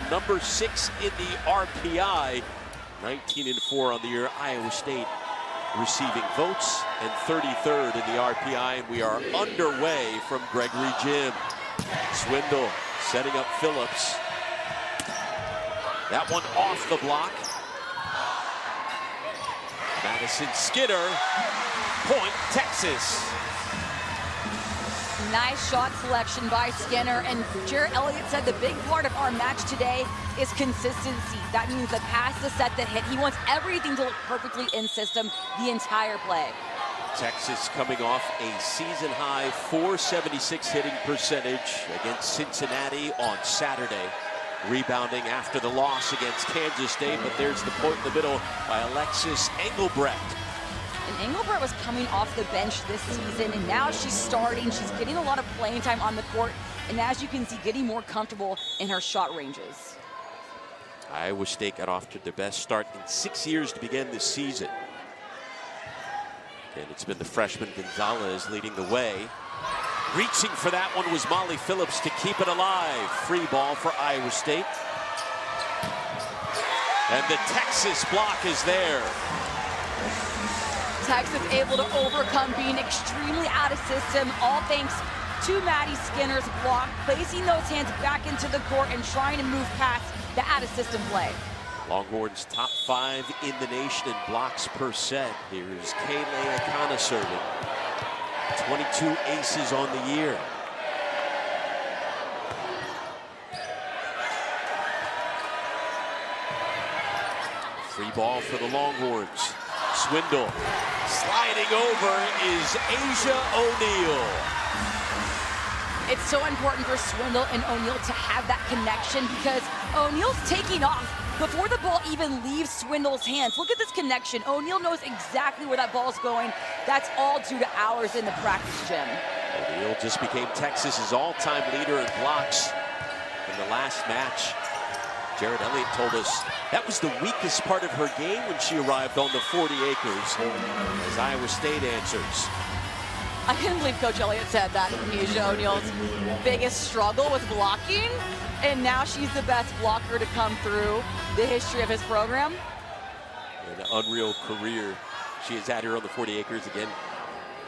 number 6 in the RPI, 19-4 on the year. Iowa State receiving votes and 33rd in the RPI, and we are underway from Gregory Gym. Swindle setting up Phillips. That one off the block. Madison Skinner, point Texas. Nice shot selection by Skinner, and Jarrett Elliott said the big part of our match today is consistency. That means the pass, the set, the hit. He wants everything to look perfectly in system the entire play. Texas coming off a season-high .476 hitting percentage against Cincinnati on Saturday. Rebounding after the loss against Kansas State, but there's the point in the middle by Alexis Engelbrecht. And Engelbrecht was coming off the bench this season, and now she's starting. She's getting a lot of playing time on the court, and as you can see, getting more comfortable in her shot ranges. Iowa State got off to their best start in 6 years to begin this season. And it's been the freshman Gonzalez leading the way. Reaching for that one was Molly Phillips to keep it alive. Free ball for Iowa State. And the Texas block is there. Texas able to overcome being extremely out of system, all thanks to Maddie Skinner's block, placing those hands back into the court and trying to move past the out of system play. Longhorns top 5 in the nation in blocks per set. Here's Kayla Akana serving. 22 aces on the year. Free ball for the Longhorns. Swindle. Sliding over is Asia O'Neal. It's so important for Swindle and O'Neal to have that connection because O'Neal's taking off before the ball even leaves Swindle's hands. Look at this connection. O'Neal knows exactly where that ball's going. That's all due to hours in the practice gym. O'Neal just became Texas's all-time leader in blocks in the last match. Jarrett Elliott told us that was the weakest part of her game when she arrived on the 40 acres, as Iowa State answers. I couldn't believe Coach Elliott said that. Asia O'Neal's biggest struggle was blocking, and now she's the best blocker to come through the history of his program. An unreal career she has had here on the 40 acres again.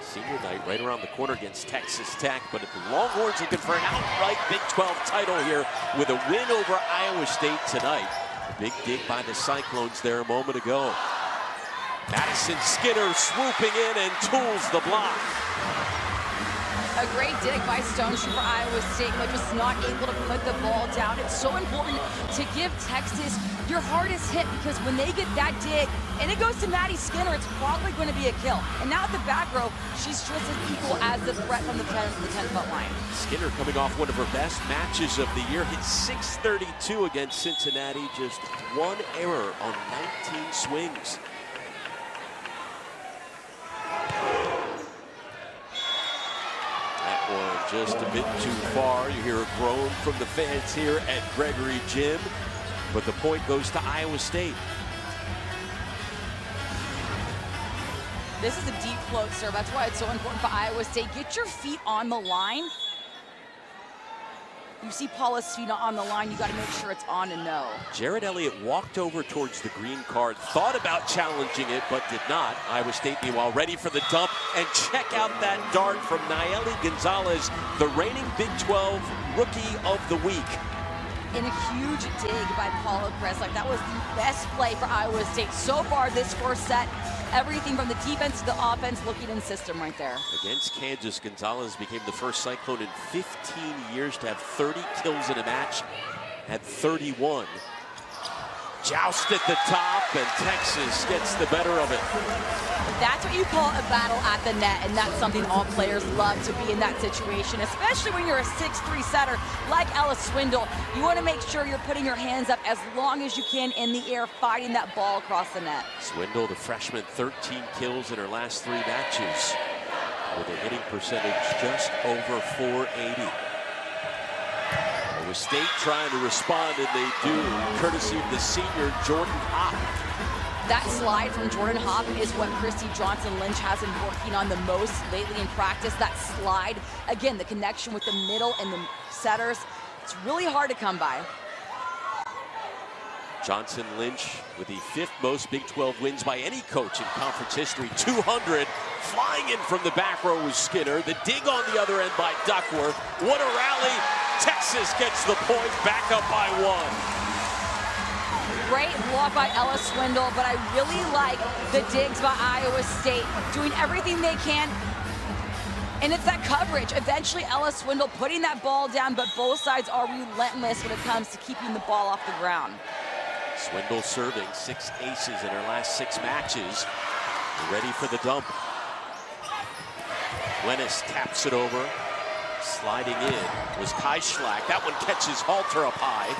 Senior night right around the corner against Texas Tech, but the Longhorns looking for an outright Big 12 title here with a win over Iowa State tonight. A big dig by the Cyclones there a moment ago. Madison Skinner swooping in and tools the block. A great dig by Stonestreet for Iowa State, but just not able to put the ball down. It's so important to give Texas your hardest hit because when they get that dig and it goes to Maddie Skinner, it's probably going to be a kill. And now at the back row, she's just as equal as the threat from the 10-foot line. Skinner coming off one of her best matches of the year, hit .632 against Cincinnati, just one error on 19 swings. Just a bit too far. You hear a groan from the fans here at Gregory Gym, but the point goes to Iowa State. This is a deep float serve. That's why it's so important for Iowa State. Get your feet on the line. You see Paula's feet on the line, you got to make sure it's on and no. Jarrett Elliott walked over towards the green card, thought about challenging it, but did not. Iowa State, meanwhile, ready for the dump, and check out that dart from Nayeli Gonzalez, the reigning Big 12 Rookie of the Week. And a huge dig by Paula Kress. Like, that was the best play for Iowa State so far this first set. Everything from the defense to the offense looking in system right there. Against Kansas, Gonzalez became the first Cyclone in 15 years to have 30 kills in a match, had 31. Joust at the top, and Texas gets the better of it. That's what you call a battle at the net, and that's something all players love, to be in that situation, especially when you're a 6'3" setter like Ella Swindle. You want to make sure you're putting your hands up as long as you can in the air, fighting that ball across the net. Swindle, the freshman, 13 kills in her last 3 matches, with a hitting percentage just over .480. Iowa State trying to respond, and they do, courtesy of the senior Jordan Hopp. That slide from Jordan Hopp is what Christy Johnson-Lynch has been working on the most lately in practice. That slide, again, the connection with the middle and the setters, it's really hard to come by. Johnson Lynch with the 5th most Big 12 wins by any coach in conference history, 200. Flying in from the back row was Skinner. The dig on the other end by Duckworth. What a rally. Texas gets the point, back up by 1. Great block by Ella Swindle, but I really like the digs by Iowa State, doing everything they can. And it's that coverage. Eventually, Ella Swindle putting that ball down, but both sides are relentless when it comes to keeping the ball off the ground. Swindle serving 6 aces in her last 6 matches. Ready for the dump. Lennis taps it over. Sliding in was Kai Schlack. That one catches Halter up high.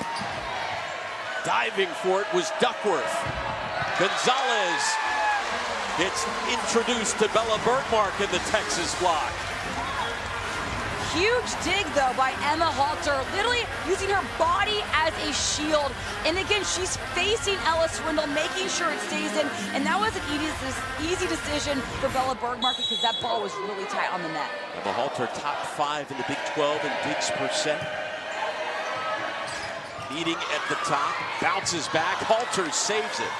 Diving for it was Duckworth. Gonzalez gets introduced to Bella Bergmark in the Texas block. Huge dig, though, by Emma Halter, literally using her body as a shield. And again, she's facing Ella Swindle, making sure it stays in. And that was an easy decision for Bella Bergmark because that ball was really tight on the net. Emma Halter, top 5 in the Big 12 in digs percent. Leading at the top, bounces back, Halter saves it.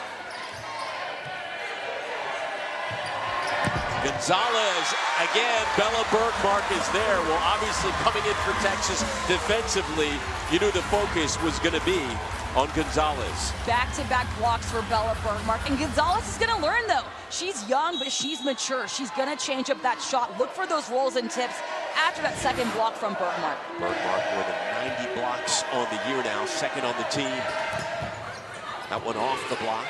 Gonzalez, again, Bella Bergmark is there. Well, obviously coming in for Texas defensively, you knew the focus was going to be on Gonzalez. Back-to-back blocks for Bella Bergmark. And Gonzalez is going to learn, though. She's young, but she's mature. She's going to change up that shot. Look for those rolls and tips after that second block from Bergmark. Bergmark more than 90 blocks on the year now, 2nd on the team. That one off the block.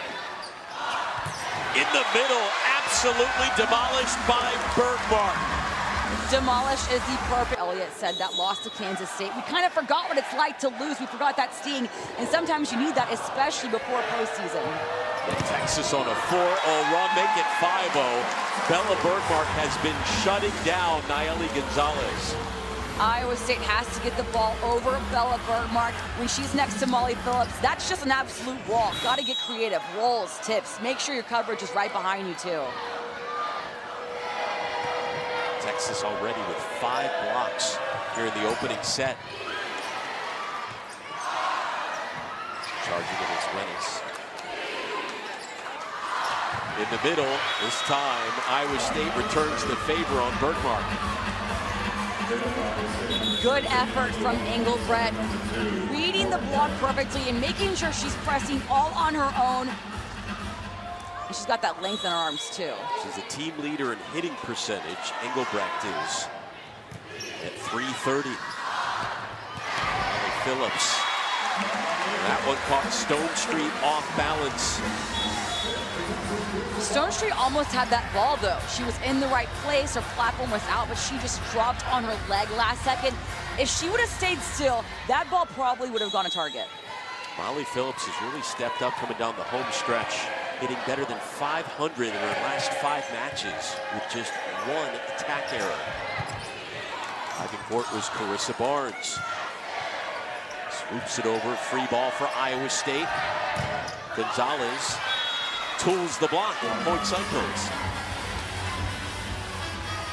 In the middle, absolutely demolished by Bergmark. Demolished is the perfect. Elliott said that loss to Kansas State. We kind of forgot what it's like to lose. We forgot that sting, and sometimes you need that, especially before postseason. And Texas on a 4-0 run, make it 5-0. Bella Bergmark has been shutting down Nayeli Gonzalez. Iowa State has to get the ball over Bella Bergmark when she's next to Molly Phillips. That's just an absolute wall. Got to get creative. Rolls, tips. Make sure your coverage is right behind you, too. Texas already with 5 blocks here in the opening set. Charging it is Lennis. In the middle, this time, Iowa State returns the favor on Bergmark. Good effort from Engelbrecht, reading the block perfectly and making sure she's pressing all on her own. And she's got that length in her arms, too. She's a team leader in hitting percentage. Engelbrecht is at .330. Phillips. That one caught Stone Street off balance. Stone Street almost had that ball, though. She was in the right place. Her platform was out, but she just dropped on her leg last second. If she would have stayed still, that ball probably would have gone to target. Molly Phillips has really stepped up coming down the home stretch, hitting better than .500 in her last 5 matches with just 1 attack error. Driving court was Carissa Barnes. Swoops it over, free ball for Iowa State. Gonzalez tools the block, point Cyclones.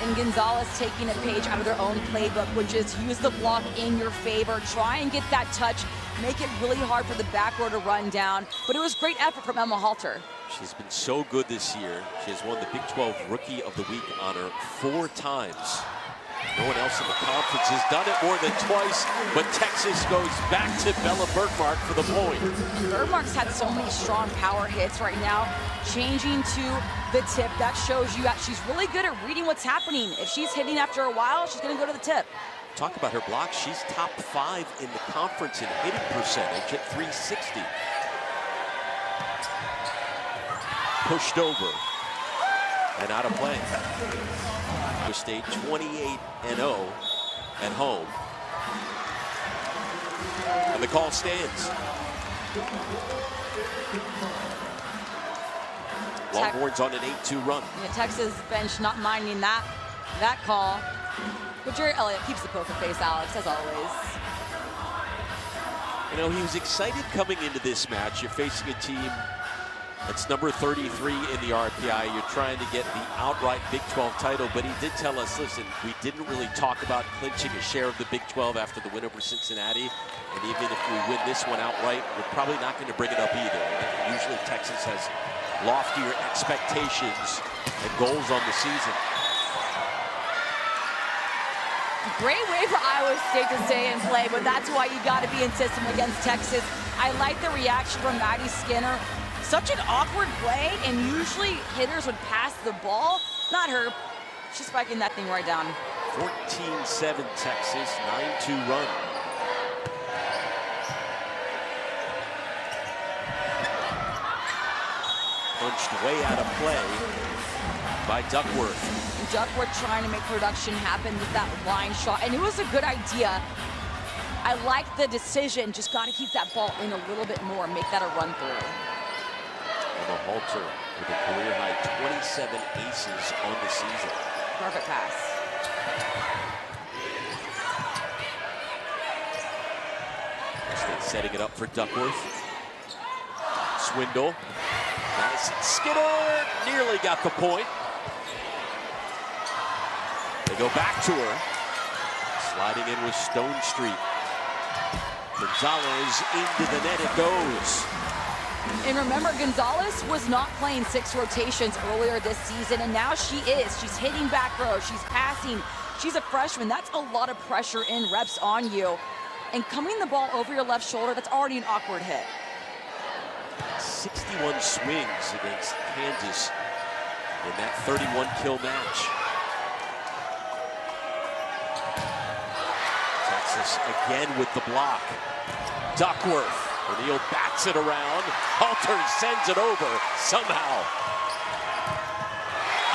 And Gonzalez taking a page out of their own playbook, which is use the block in your favor. Try and get that touch. Make it really hard for the back row to run down. But it was great effort from Emma Halter. She's been so good this year. She has won the Big 12 Rookie of the Week honor 4 times. No one else in the conference has done it more than twice, but Texas goes back to Bella Bergmark for the point. Bergmark's had so many strong power hits right now. Changing to the tip, that shows you that she's really good at reading what's happening. If she's hitting after a while, she's going to go to the tip. Talk about her block. She's top 5 in the conference in hitting percentage at .360. Pushed over and out of play. Iowa State 28-0 at home. And the call stands. Longhorns on an 8-2 run. Yeah, Texas bench not minding that call. But Jerry Elliott keeps the poker face, Alex, as always. You know, he was excited coming into this match. You're facing a team It's number 33 in the RPI. You're trying to get the outright Big 12 title, but he did tell us, listen, we didn't really talk about clinching a share of the Big 12 after the win over Cincinnati. And even if we win this one outright, we're probably not going to bring it up either. Usually Texas has loftier expectations and goals on the season. Great way for Iowa State to stay in play, but that's why you got to be in system against Texas. I like the reaction from Maddie Skinner. Such an awkward play, and usually hitters would pass the ball. Not her. She's spiking that thing right down. 14-7 Texas, 9-2 run. Punched way out of play by Duckworth. Duckworth trying to make production happen with that line shot, and it was a good idea. I like the decision, just got to keep that ball in a little bit more, make that a run through. Emma Halter with a career high 27 aces on the season. Perfect pass. Setting it up for Duckworth. Swindle. Madison Skinner nearly got the point. They go back to her. Sliding in with Stone Street. Gonzalez into the net it goes. And remember, Gonzalez was not playing 6 rotations earlier this season, and now she is. She's hitting back row, she's passing. She's a freshman. That's a lot of pressure in reps on you. And coming the ball over your left shoulder, that's already an awkward hit. 61 swings against Kansas in that 31 kill match. Texas again with the block. Duckworth. O'Neal bats it around. Halter sends it over somehow.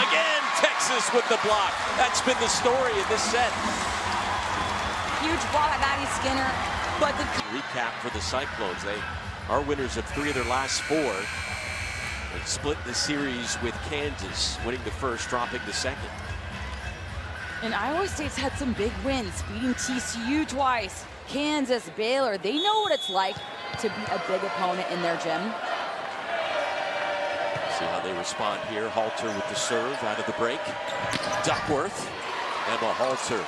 Again, Texas with the block. That's been the story in this set. Huge block by Maddie Skinner, but the recap for the Cyclones. They are winners of 3 of their last 4. They split the series with Kansas, winning the first, dropping the second. And Iowa State's had some big wins, beating TCU twice, Kansas, Baylor. They know what it's like to be a big opponent in their gym. See how they respond here. Halter with the serve out of the break. Duckworth, Emma Halter.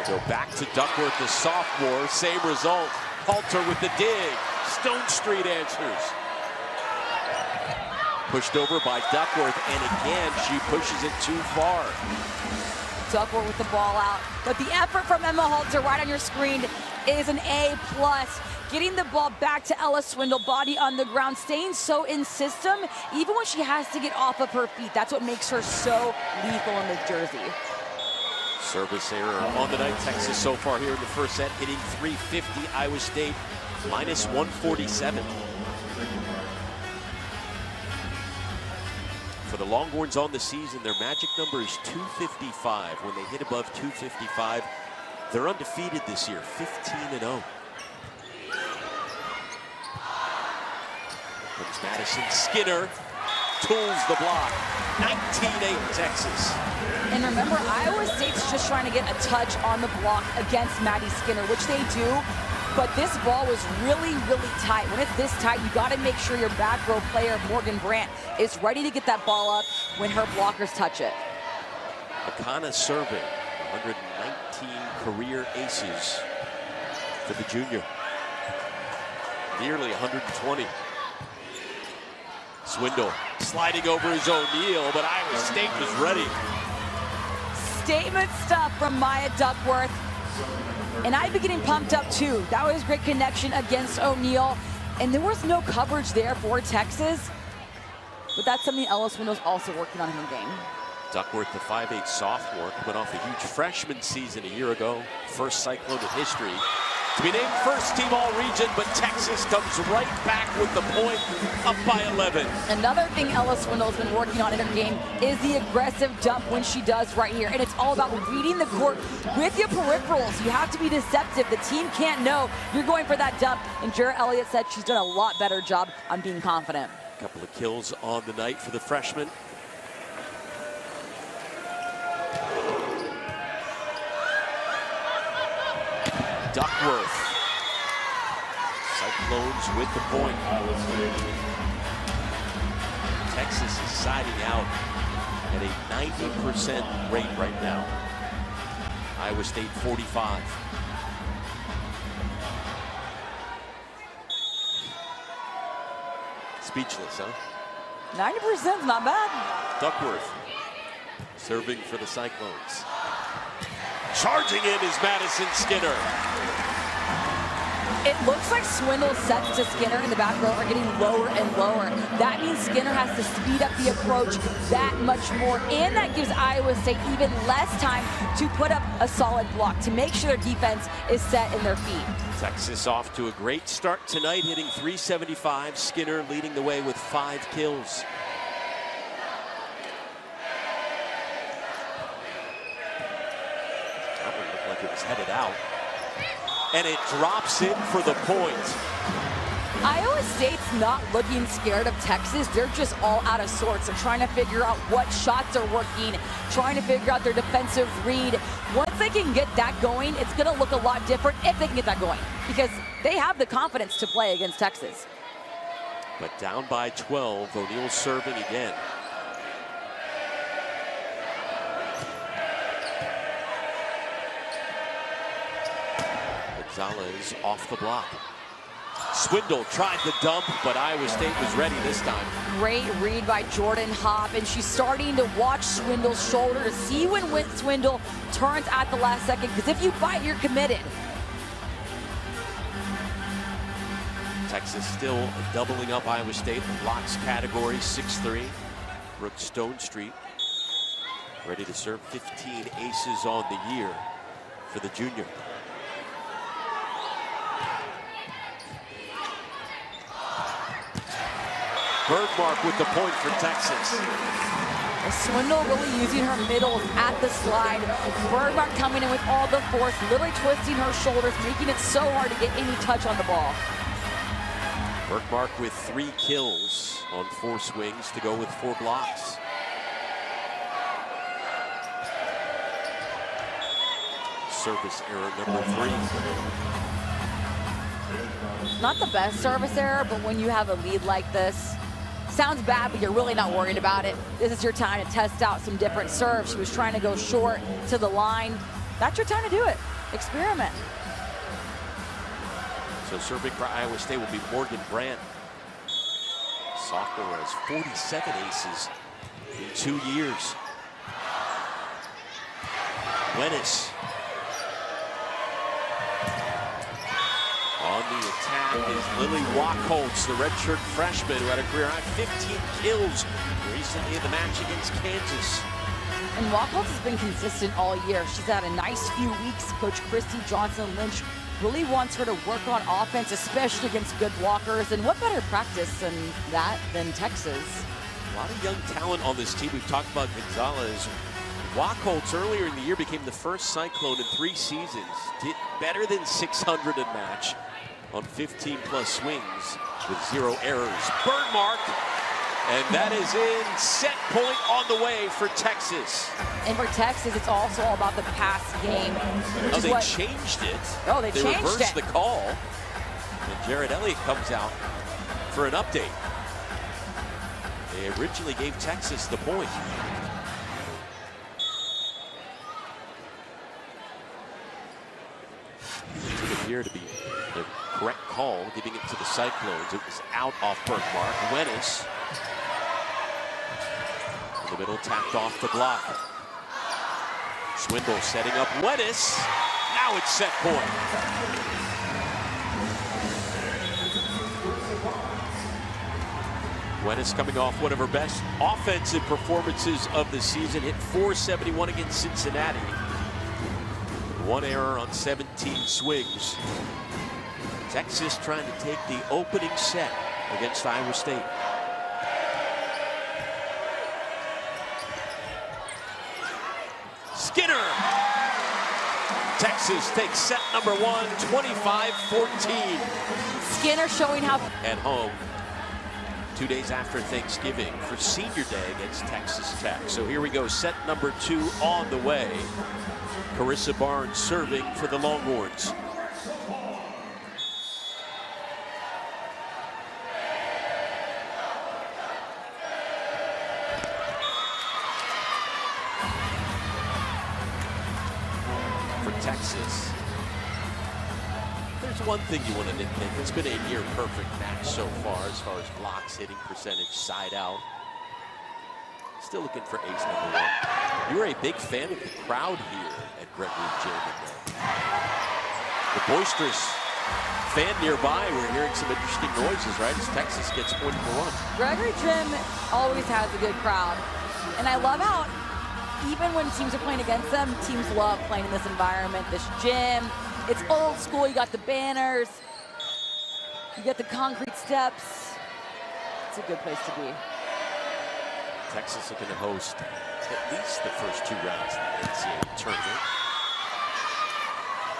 Go back to Duckworth, the sophomore. Same result. Halter with the dig. Stone Street answers. Pushed over by Duckworth, and again, she pushes it too far. Duckworth with the ball out, but the effort from Emma Halter right on your screen is an A+. Getting the ball back to Ella Swindle, body on the ground, staying so in system, even when she has to get off of her feet. That's what makes her so lethal in this jersey. Service error on the night. Texas so far here in the first set, hitting .350. Iowa State minus 147. For the Longhorns on the season, their magic number is 255. When they hit above 255, they're undefeated this year, 15-0. Comes Madison Skinner, tools the block. 19-8 Texas. And remember, Iowa State's just trying to get a touch on the block against Maddie Skinner, which they do. But this ball was really, really tight. When it's this tight, you got to make sure your back row player, Morgan Brandt, is ready to get that ball up when her blockers touch it. Akana serving, 119 career aces for the junior. Nearly 120. Swindle sliding over his O'Neal, but Iowa State was ready. Statement stuff from Maya Duckworth. And I'd be getting pumped up too. That was great connection against O'Neal. And there was no coverage there for Texas. But that's something Ella Swindle's also working on in her game. Duckworth, the 5'8 sophomore, coming off a huge freshman season a year ago. First Cyclone in history to be named first team all-region, but Texas comes right back with the point, up by 11. Another thing Ella Swindle's been working on in her game is the aggressive dump when she does right here. And it's all about reading the court with your peripherals. You have to be deceptive. The team can't know you're going for that dump. And Jarrett Elliott said she's done a lot better job on being confident. A couple of kills on the night for the freshman. Duckworth Cyclones with the point. Texas is siding out at a 90% rate right now. Iowa State 45. Speechless, huh? 90% is not bad. Duckworth serving for the Cyclones. Charging in is Madison Skinner. It looks like Swindle's sets to Skinner in the back row are getting lower and lower. That means Skinner has to speed up the approach that much more, and that gives Iowa State even less time to put up a solid block to make sure their defense is set in their feet. Texas off to a great start tonight, hitting .375. Skinner leading the way with 5 kills. That one looked like it was headed out. And it drops in for the point. Iowa State's not looking scared of Texas. They're just all out of sorts. They're trying to figure out what shots are working, trying to figure out their defensive read. Once they can get that going, it's going to look a lot different if they can get that going, because they have the confidence to play against Texas. But down by 12, O'Neal serving again. Gonzalez off the block. Swindle tried the dump, but Iowa State was ready this time. Great read by Jordan Hopp, and she's starting to watch Swindle's shoulder to see when Swindle turns at the last second, because if you bite, you're committed. Texas still doubling up Iowa State in blocks category, 6'3". Brooke Stonestreet ready to serve 15 aces on the year for the junior. Bergmark with the point for Texas. Swindle really using her middles at the slide. Bergmark coming in with all the force, literally twisting her shoulders, making it so hard to get any touch on the ball. Bergmark with 3 kills on 4 swings to go with 4 blocks. Service error number 3. Not the best service error, but when you have a lead like this, sounds bad, but you're really not worried about it. This is your time to test out some different serves. She was trying to go short to the line. That's your time to do it. Experiment. So serving for Iowa State will be Morgan Brandt. Sophomore has 47 aces in 2 years. Wenis on the attack is Lily Wachholtz, the redshirt freshman who had a career high 15 kills recently in the match against Kansas. And Wachholtz has been consistent all year. She's had a nice few weeks. Coach Christy Johnson-Lynch really wants her to work on offense, especially against good blockers. And what better practice than that than Texas? A lot of young talent on this team. We've talked about Gonzalez. Wachholtz earlier in the year became the first Cyclone in 3 seasons. Did better than 600 in match on 15+ swings with 0 errors. Bergmark, and that is in. Set point on the way for Texas. And for Texas, it's also all about the pass game. Oh, they changed it. Oh, they changed reversed it. the call. And Jared Elliott comes out for an update. They originally gave Texas the point. It would appear to be the correct call, giving it to the Cyclones. It was out off Bergmark. Wenis in the middle, tapped off the block. Swindle setting up Wenis. Now it's set point. Wenis coming off one of her best offensive performances of the season. Hit .471 against Cincinnati. 1 error on 17 swings. Texas trying to take the opening set against Iowa State. Skinner! Texas takes set number 1, 25-14. Skinner showing how... At home, 2 days after Thanksgiving for Senior Day against Texas Tech. So here we go, set number 2 on the way. Carissa Barnes serving for the Longhorns. there's one thing you want to nitpick. It's been a near perfect match so far as blocks, hitting percentage, side out. Still looking for ace number 1. You were a big fan of the crowd here at Gregory Gym. The boisterous fan nearby, we're hearing some interesting noises, right, as Texas gets point for 1. Gregory Gym always has a good crowd. And I love how even when teams are playing against them, teams love playing in this environment, this gym. It's old school. You got the banners. You got the concrete steps. It's a good place to be. Texas looking to host at least the first 2 rounds of the NCAA tournament.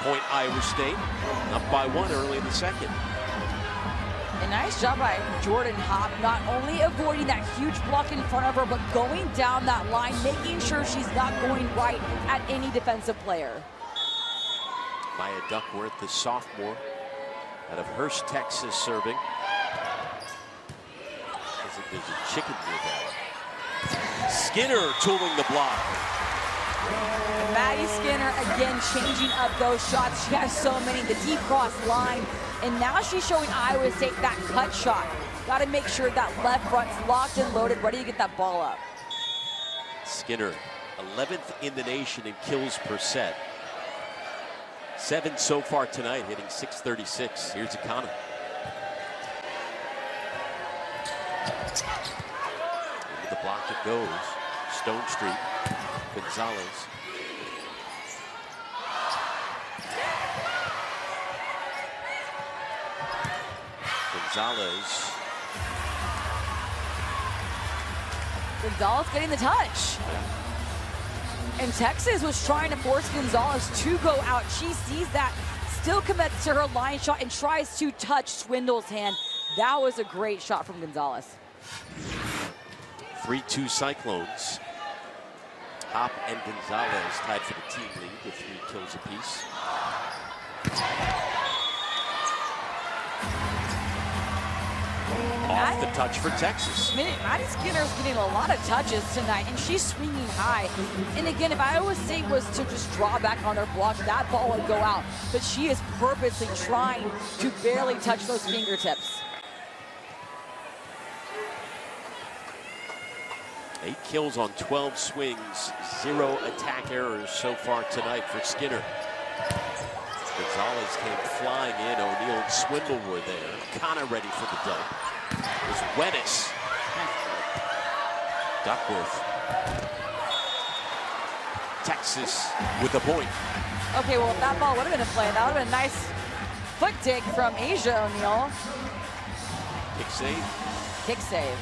Point Iowa State, up by 1 early in the second. A nice job by Jordan Hopp, not only avoiding that huge block in front of her, but going down that line, making sure she's not going right at any defensive player. Maya Duckworth, the sophomore, out of Hurst, Texas, serving. Looks like there's a chicken nearby. Skinner tooling the block. Maddie Skinner again changing up those shots. She has so many, the deep cross line. And now she's showing Iowa State that cut shot. Got to make sure that left front's locked and loaded, ready to get that ball up. Skinner, 11th in the nation in kills per set. 7 so far tonight, hitting .636. Here's Akana. Into the block it goes. Stone Street. Gonzalez. Gonzalez getting the touch. And Texas was trying to force Gonzalez to go out. She sees that, still commits to her line shot and tries to touch Swindle's hand. That was a great shot from Gonzalez. 3-2 Cyclones. Hopp and Gonzalez tied for the team lead with 3 kills apiece. Off the touch for Texas. Maddie Skinner's getting a lot of touches tonight, and she's swinging high. And again, if Iowa State was to just draw back on her block, that ball would go out. But she is purposely trying to barely touch those fingertips. 8 kills on 12 swings, 0 attack errors so far tonight for Skinner. Gonzalez came flying in. O'Neal and Swindle were there. Kana ready for the dump. It was Wenis. Duckworth. Texas with the point. Okay, well, if that ball would have been a play, that would have been a nice foot dig from Asia O'Neal. Kick save. Kick save.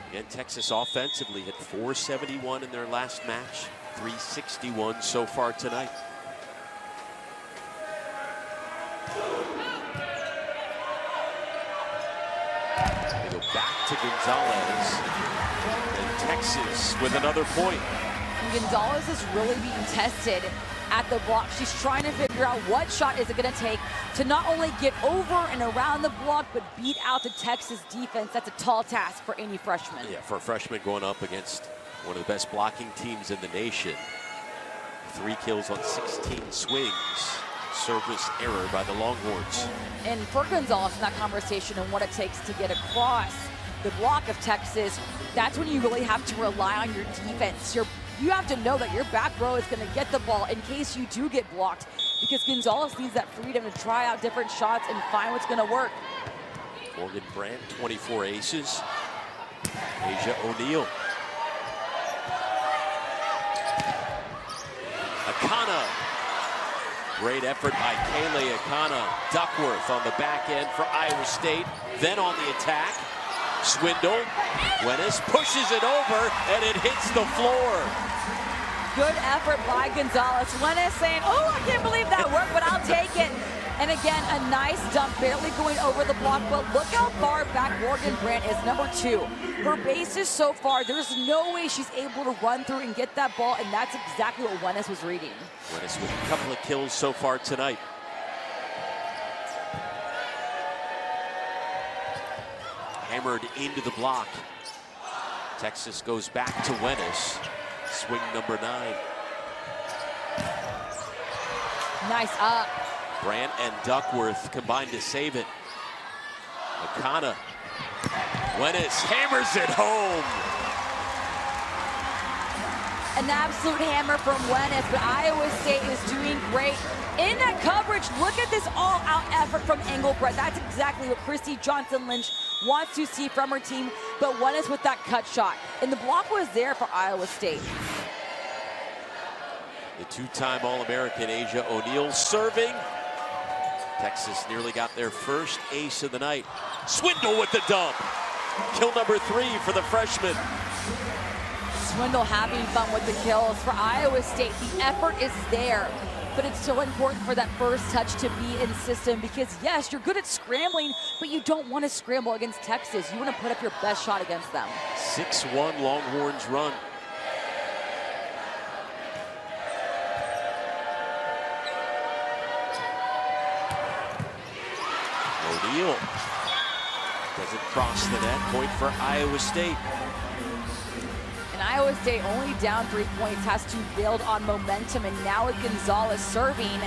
Again, Texas offensively hit .471 in their last match, .361 so far tonight. They go back to Gonzalez, and Texas with another point. And Gonzalez is really being tested at the block. She's trying to figure out what shot is it going to take to not only get over and around the block, but beat out the Texas defense. That's a tall task for any freshman. Yeah, for a freshman going up against one of the best blocking teams in the nation. 3 kills on 16 swings. Service error by the Longhorns. And for Gonzalez in that conversation and what it takes to get across the block of Texas, that's when you really have to rely on your defense. You have to know that your back row is going to get the ball in case you do get blocked, because Gonzalez needs that freedom to try out different shots and find what's going to work. Morgan Brandt, 24 aces. Asia O'Neal. Akana. Great effort by Kaylee Akana. Duckworth on the back end for Iowa State. Then on the attack. Swindle. Wenis pushes it over, and it hits the floor. Good effort by Gonzalez. Wenis saying, oh, I can't believe that worked, but I'll take it. And again, a nice dump, barely going over the block, but look how far back Morgan Brandt is, number 2. Her base is so far, there's no way she's able to run through and get that ball, and that's exactly what Wenis was reading. Wenis with a couple of kills so far tonight. Hammered into the block. Texas goes back to Wenis. Swing number 9. Nice up. Brandt and Duckworth combined to save it. Akana. Wenis hammers it home. An absolute hammer from Wenis, but Iowa State is doing great. In that coverage, look at this all-out effort from Engelbrecht. That's exactly what Christy Johnson-Lynch wants to see from her team, but Wenis with that cut shot. And the block was there for Iowa State. The two-time All-American Asia O'Neal serving. Texas nearly got their first ace of the night. Swindle with the dump. Kill number 3 for the freshman. Swindle having fun with the kills. For Iowa State, the effort is there, but it's so important for that first touch to be in system because, yes, you're good at scrambling, but you don't want to scramble against Texas. You want to put up your best shot against them. 6-1 Longhorns run. O'Neal doesn't cross the net. Point for Iowa State. And Iowa State only down 3 points, has to build on momentum, and now with Gonzalez serving,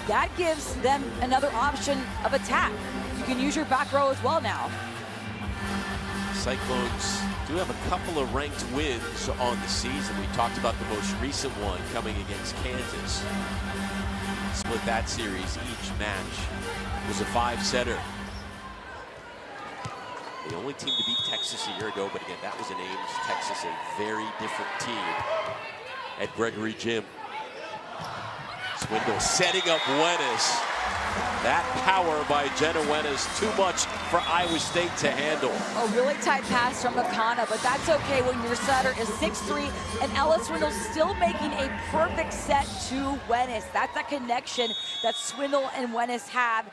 that gives them another option of attack. You can use your back row as well now. Cyclones do have a couple of ranked wins on the season. We talked about the most recent one coming against Kansas. Split that series. Each match was a 5-setter. The only team to beat Texas a year ago, but again, that was in Ames, Texas, a very different team at Gregory Gym. Swindle setting up Wenis. That power by Jenna Wenis, too much for Iowa State to handle. A really tight pass from Akana, but that's okay when your setter is 6'3", and Ella Swindle still making a perfect set to Wenis. That's that connection that Swindle and Wenis have,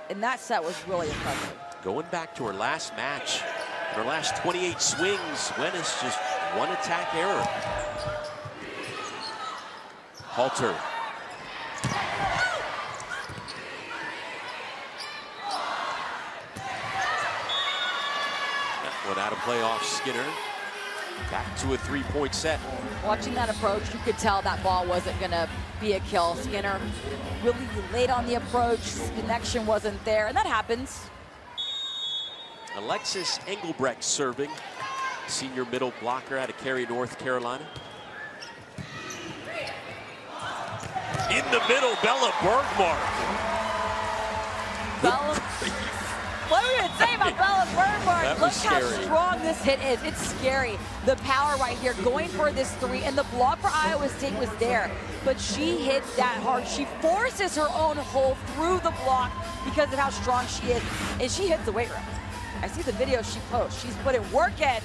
and that set was really impressive. Going back to her last match, in her last 28 swings, Wenis just one attack error. Halter. That one out of play off Skinner. Back to a 3-point set. Watching that approach, you could tell that ball wasn't gonna be a kill. Skinner really late on the approach, connection wasn't there, and that happens. Alexis Engelbrecht serving, senior middle blocker out of Cary, North Carolina. In the middle, Bella Bergmark. What are we gonna say about Bella Bergmark? Look how scary. strong this hit is. It's scary. The power right here, going for this 3, and the block for Iowa State was there, but she hits that hard. She forces her own hole through the block because of how strong she is, and she hits the weight room. I see the video she posts. She's putting work in.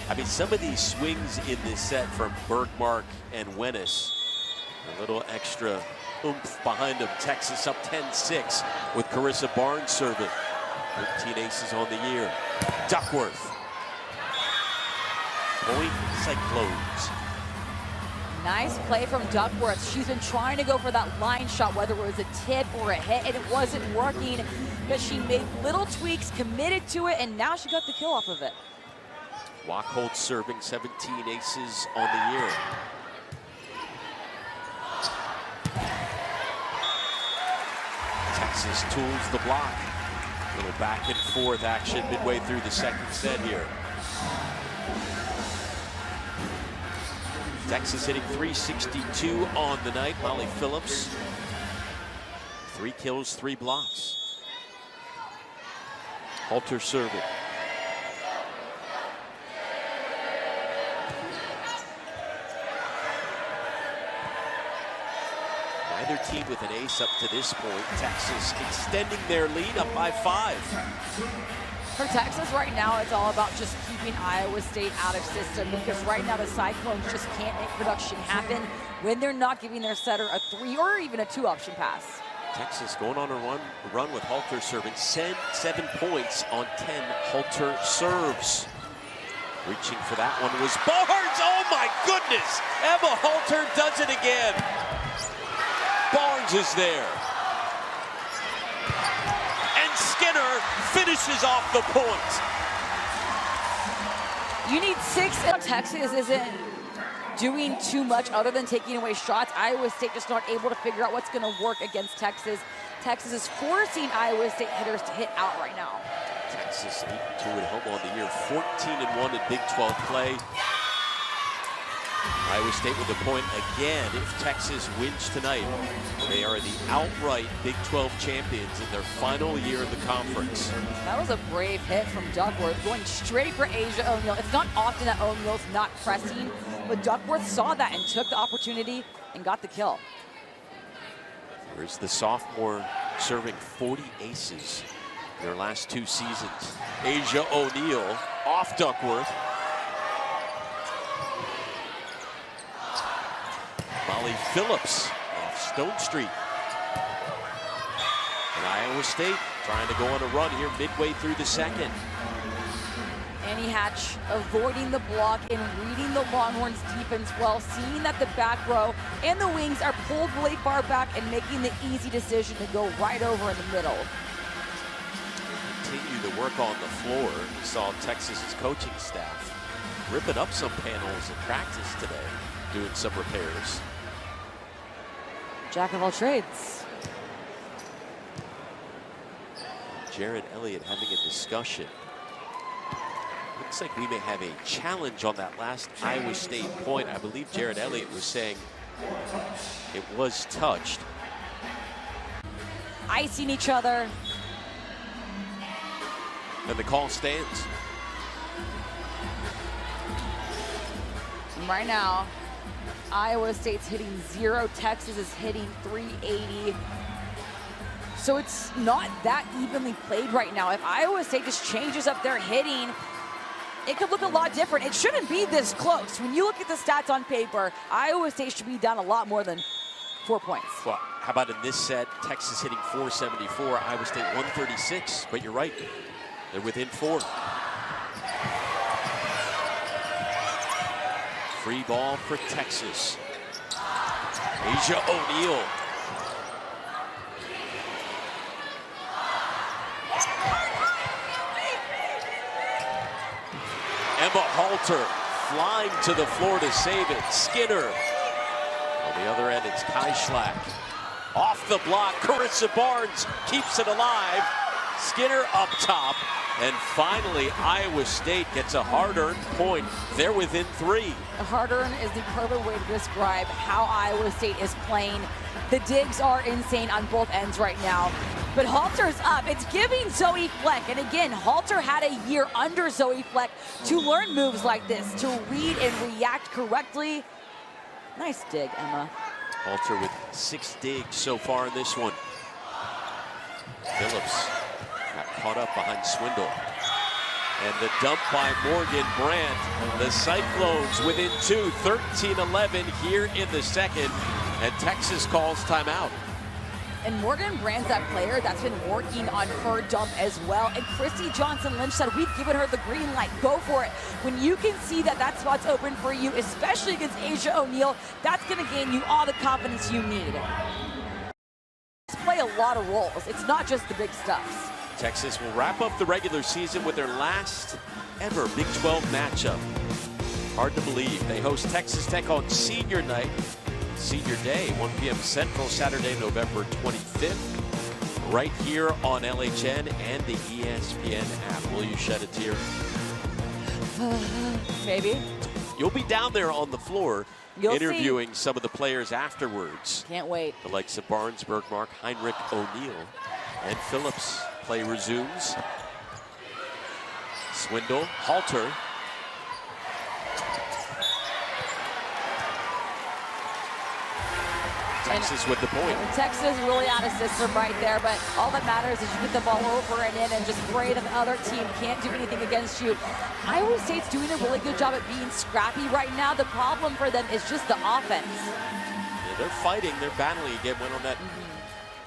I mean, some of these swings in this set from Bergmark and Wenis, a little extra oomph behind them. Texas up 10-6 with Carissa Barnes serving. 13 aces on the year. Duckworth. Point Cyclones. Nice play from Duckworth. She's been trying to go for that line shot, whether it was a tip or a hit, and it wasn't working. But she made little tweaks, committed to it, and now she got the kill off of it. Wachholtz serving, 17 aces on the year. Texas tools the block. A little back and forth action midway through the second set here. Texas hitting .362 on the night. Molly Phillips, 3 kills, 3 blocks. Halter serving. Neither team with an ace up to this point. Texas extending their lead up by 5. For Texas right now, it's all about just keeping Iowa State out of system, because right now the Cyclones just can't make production happen when they're not giving their setter a 3 or even a 2-option pass. Texas going on a run with Halter serving. 7 points on 10 Halter serves. Reaching for that one was Barnes. Oh my goodness! Emma Halter does it again. Barnes is there. And Skinner finishes off the point. You need 6. Texas isn't doing too much other than taking away shots. Iowa State just not able to figure out what's going to work against Texas. Texas is forcing Iowa State hitters to hit out right now. Texas 8-2 at home on the year, 14-1 in Big 12 play. Iowa State with a point again. If Texas wins tonight, they are the outright Big 12 champions in their final year of the conference. That was a brave hit from Duckworth, going straight for Asia O'Neal. It's not often that O'Neal's not pressing, but Duckworth saw that and took the opportunity and got the kill. Here's the sophomore serving 40 aces in their last 2 seasons. Asia O'Neal off Duckworth. Molly Phillips off Stone Street. And Iowa State trying to go on a run here midway through the second. Annie Hatch avoiding the block and reading the Longhorns defense well, seeing that the back row and the wings are pulled really far back and making the easy decision to go right over in the middle. Continue the work on the floor. We saw Texas's coaching staff ripping up some panels in practice today, doing some repairs. Jack of all trades. Jared Elliott having a discussion. Looks like we may have a challenge on that last Iowa State point. I believe Jared Elliott was saying it was touched. Icing each other. And the call stands. And right now, Iowa State's hitting 0. Texas is hitting 380. So it's not that evenly played right now. If Iowa State just changes up their hitting, it could look a lot different. It shouldn't be this close. When you look at the stats on paper, Iowa State should be down a lot more than 4 points. Well, how about in this set, Texas hitting 474, Iowa State 136. But you're right, they're within 4. Free ball for Texas. Asia O'Neal. Emma Halter flying to the floor to save it. Skinner. On the other end, it's Kai Schlack. Off the block, Carissa Barnes keeps it alive. Skinner up top. And finally, Iowa State gets a hard-earned point. They're within 3. Hard-earned is the perfect way to describe how Iowa State is playing. The digs are insane on both ends right now. But Halter's up. It's giving Zoe Fleck. And again, Halter had a year under Zoe Fleck to learn moves like this, to read and react correctly. Nice dig, Emma. Halter with 6 digs so far in this one. Phillips got caught up behind Swindle. And the dump by Morgan Brandt. The Cyclones within 2, 13-11 here in the second. And Texas calls timeout. And Morgan Brandt's that player that's been working on her dump as well. And Christy Johnson-Lynch said, we've given her the green light, go for it. When you can see that that spot's open for you, especially against Asia O'Neal, that's gonna gain you all the confidence you need. Play a lot of roles. It's not just the big stuffs. Texas will wrap up the regular season with their last ever Big 12 matchup. Hard to believe. They host Texas Tech on senior night, senior day, 1 p.m. Central, Saturday, November 25th, right here on LHN and the ESPN app. Will you shed a tear? Maybe. You'll be down there on the floor You'll interviewing see. Some of the players afterwards. Can't wait. The likes of Barnes, Bergmark, Heinrich, O'Neal, and Phillips. Play resumes. Swindle, Halter. Texas with the point. Texas really out of system right there, but all that matters is you get the ball over and in and just pray that the other team can't do anything against you. Iowa State's doing a really good job at being scrappy right now. The problem for them is just the offense. Yeah, they're fighting, they're battling again. Went on that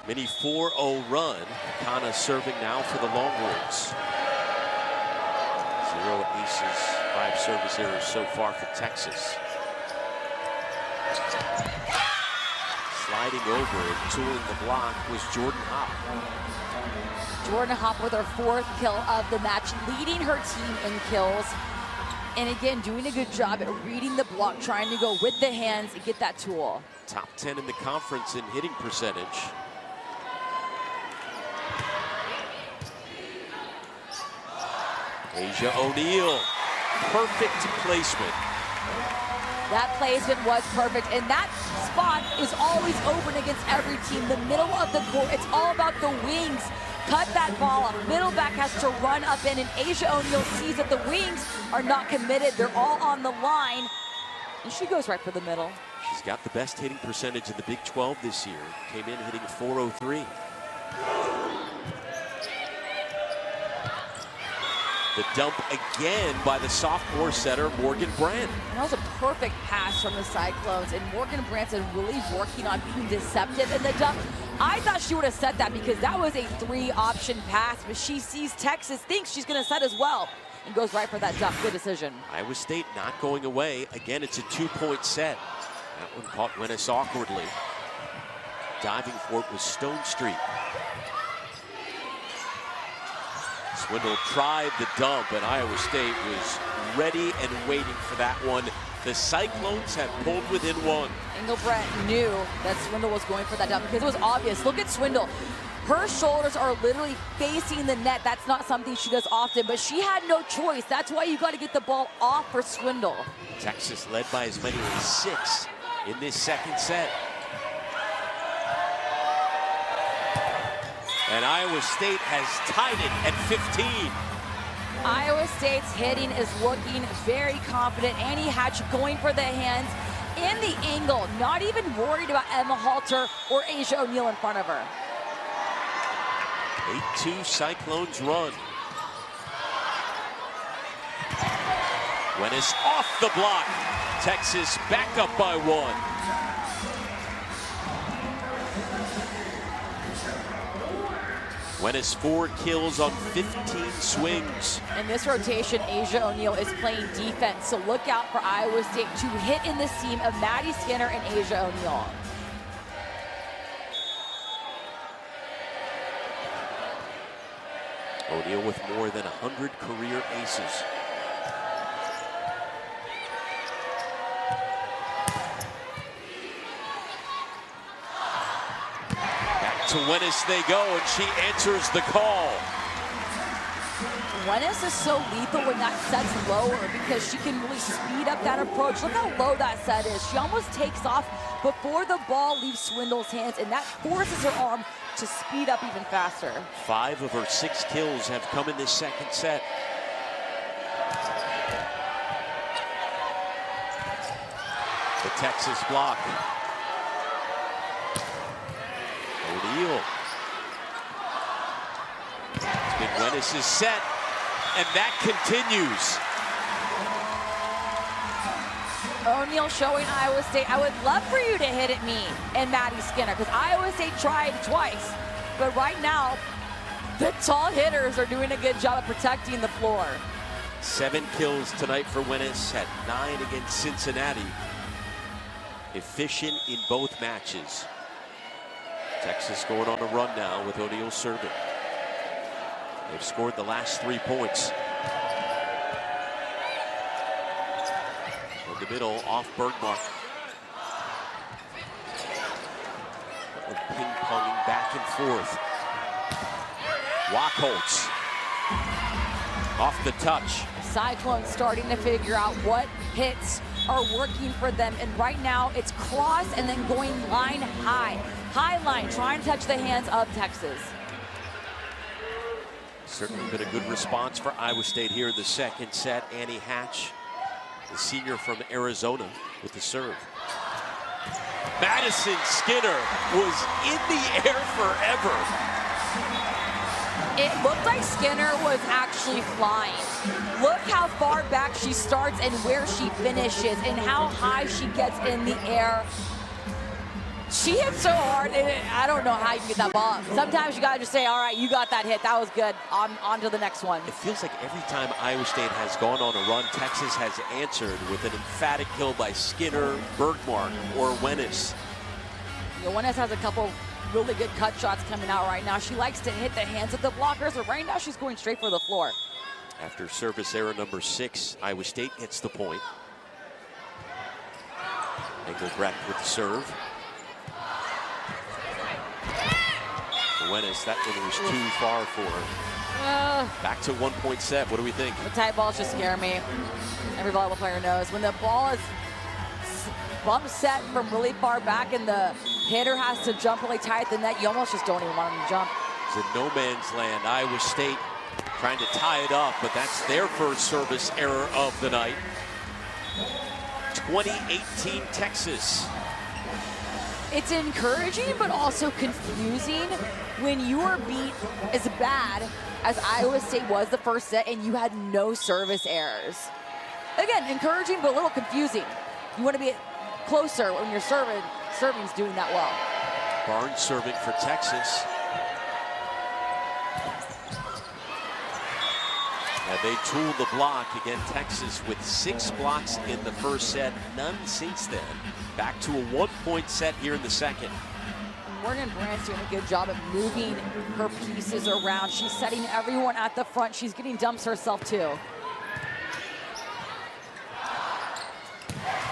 mini 4-0 run. Kana serving now for the Longhorns. 0 aces, 5 service errors so far for Texas. Sliding over and tooling the block was Jordan Hopp. Jordan Hopp with her 4th kill of the match, leading her team in kills. And again, doing a good job at reading the block, trying to go with the hands and get that tool. Top 10 in the conference in hitting percentage. Asia O'Neal, perfect placement. That placement was perfect, and that spot is always open against every team. The middle of the court, it's all about the wings. Cut that ball off. Middle back has to run up in, and Asia O'Neal sees that the wings are not committed. They're all on the line, and she goes right for the middle. She's got the best hitting percentage in the Big 12 this year. Came in hitting .403. The dump again by the sophomore setter, Morgan Brandt. And that was a perfect pass from the Cyclones, and Morgan Branson really working on being deceptive in the dump. I thought she would have set that because that was a 3-option pass, but she sees Texas, thinks she's going to set as well, and goes right for that dump. Good decision. Iowa State not going away. Again, it's a 2-point set. That one caught Wennis awkwardly. Diving for it was Stone Street. Swindle tried the dump, and Iowa State was ready and waiting for that one. The Cyclones had pulled within 1. Engelbrecht knew that Swindle was going for that dump because it was obvious. Look at Swindle. Her shoulders are literally facing the net. That's not something she does often, but she had no choice. That's why you got to get the ball off for Swindle. Texas led by as many as 6 in this second set. And Iowa State has tied it at 15. Iowa State's hitting is looking very confident. Annie Hatch going for the hands in the angle, not even worried about Emma Halter or Asia O'Neal in front of her. 8-2 Cyclones run. Wennis off the block. Texas back up by 1. Wennis 4 kills on 15 swings. In this rotation, Asia O'Neal is playing defense, so look out for Iowa State to hit in the seam of Maddie Skinner and Asia O'Neal. O'Neal with more than 100 career aces. To Wennis they go, and she answers the call. Wennis is so lethal when that set's lower because she can really speed up that approach. Look how low that set is. She almost takes off before the ball leaves Swindle's hands, and that forces her arm to speed up even faster. 5 of her 6 kills have come in this second set. The Texas block. O'Neal. It's been Wennis' set, and that continues. O'Neal showing Iowa State, I would love for you to hit at me and Maddie Skinner, because Iowa State tried twice. But right now, the tall hitters are doing a good job of protecting the floor. 7 kills tonight for Wennis, had 9 against Cincinnati. Efficient in both matches. Texas going on a run now with O'Neal serving. They've scored the last 3 points. In the middle, off Bergmark. Ping-ponging back and forth. Wachholtz off the touch. Cyclones starting to figure out what hits are working for them, and right now it's cross and then going line high. High line, trying to touch the hands of Texas. Certainly been a good response for Iowa State here in the second set. Annie Hatch, the senior from Arizona, with the serve. Madison Skinner was in the air forever. It looked like Skinner was actually flying. Look how far back she starts and where she finishes and how high she gets in the air. She hit so hard, and I don't know how you can get that ball up. Sometimes you gotta just say, all right, you got that hit, that was good, on to the next one. It feels like every time Iowa State has gone on a run, Texas has answered with an emphatic kill by Skinner, Bergmark, or Wennis. You know, Wennis has a couple really good cut shots coming out right now. She likes to hit the hands of the blockers, but right now she's going straight for the floor. After service error number 6, Iowa State gets the point. Engelbrecht with the serve. Wenis, that one was too far for her. Back to 1-point set. What do we think? The tight balls just scare me. Every volleyball player knows when the ball is bump set from really far back and the hitter has to jump really tight at the net, you almost just don't even want him to jump. It's in no man's land. Iowa State trying to tie it up, but that's their first service error of the night. 2018 Texas. It's encouraging, but also confusing when you are beat as bad as Iowa State was the first set and you had no service errors. Again, encouraging, but a little confusing. You want to be closer when your serving's doing that well. Barnes serving for Texas. And they tooled the block. Again, Texas with 6 blocks in the first set, none since then. Back to a 1-point set here in the second. Morgan Brandt's doing a good job of moving her pieces around. She's setting everyone at the front. She's getting dumps herself too.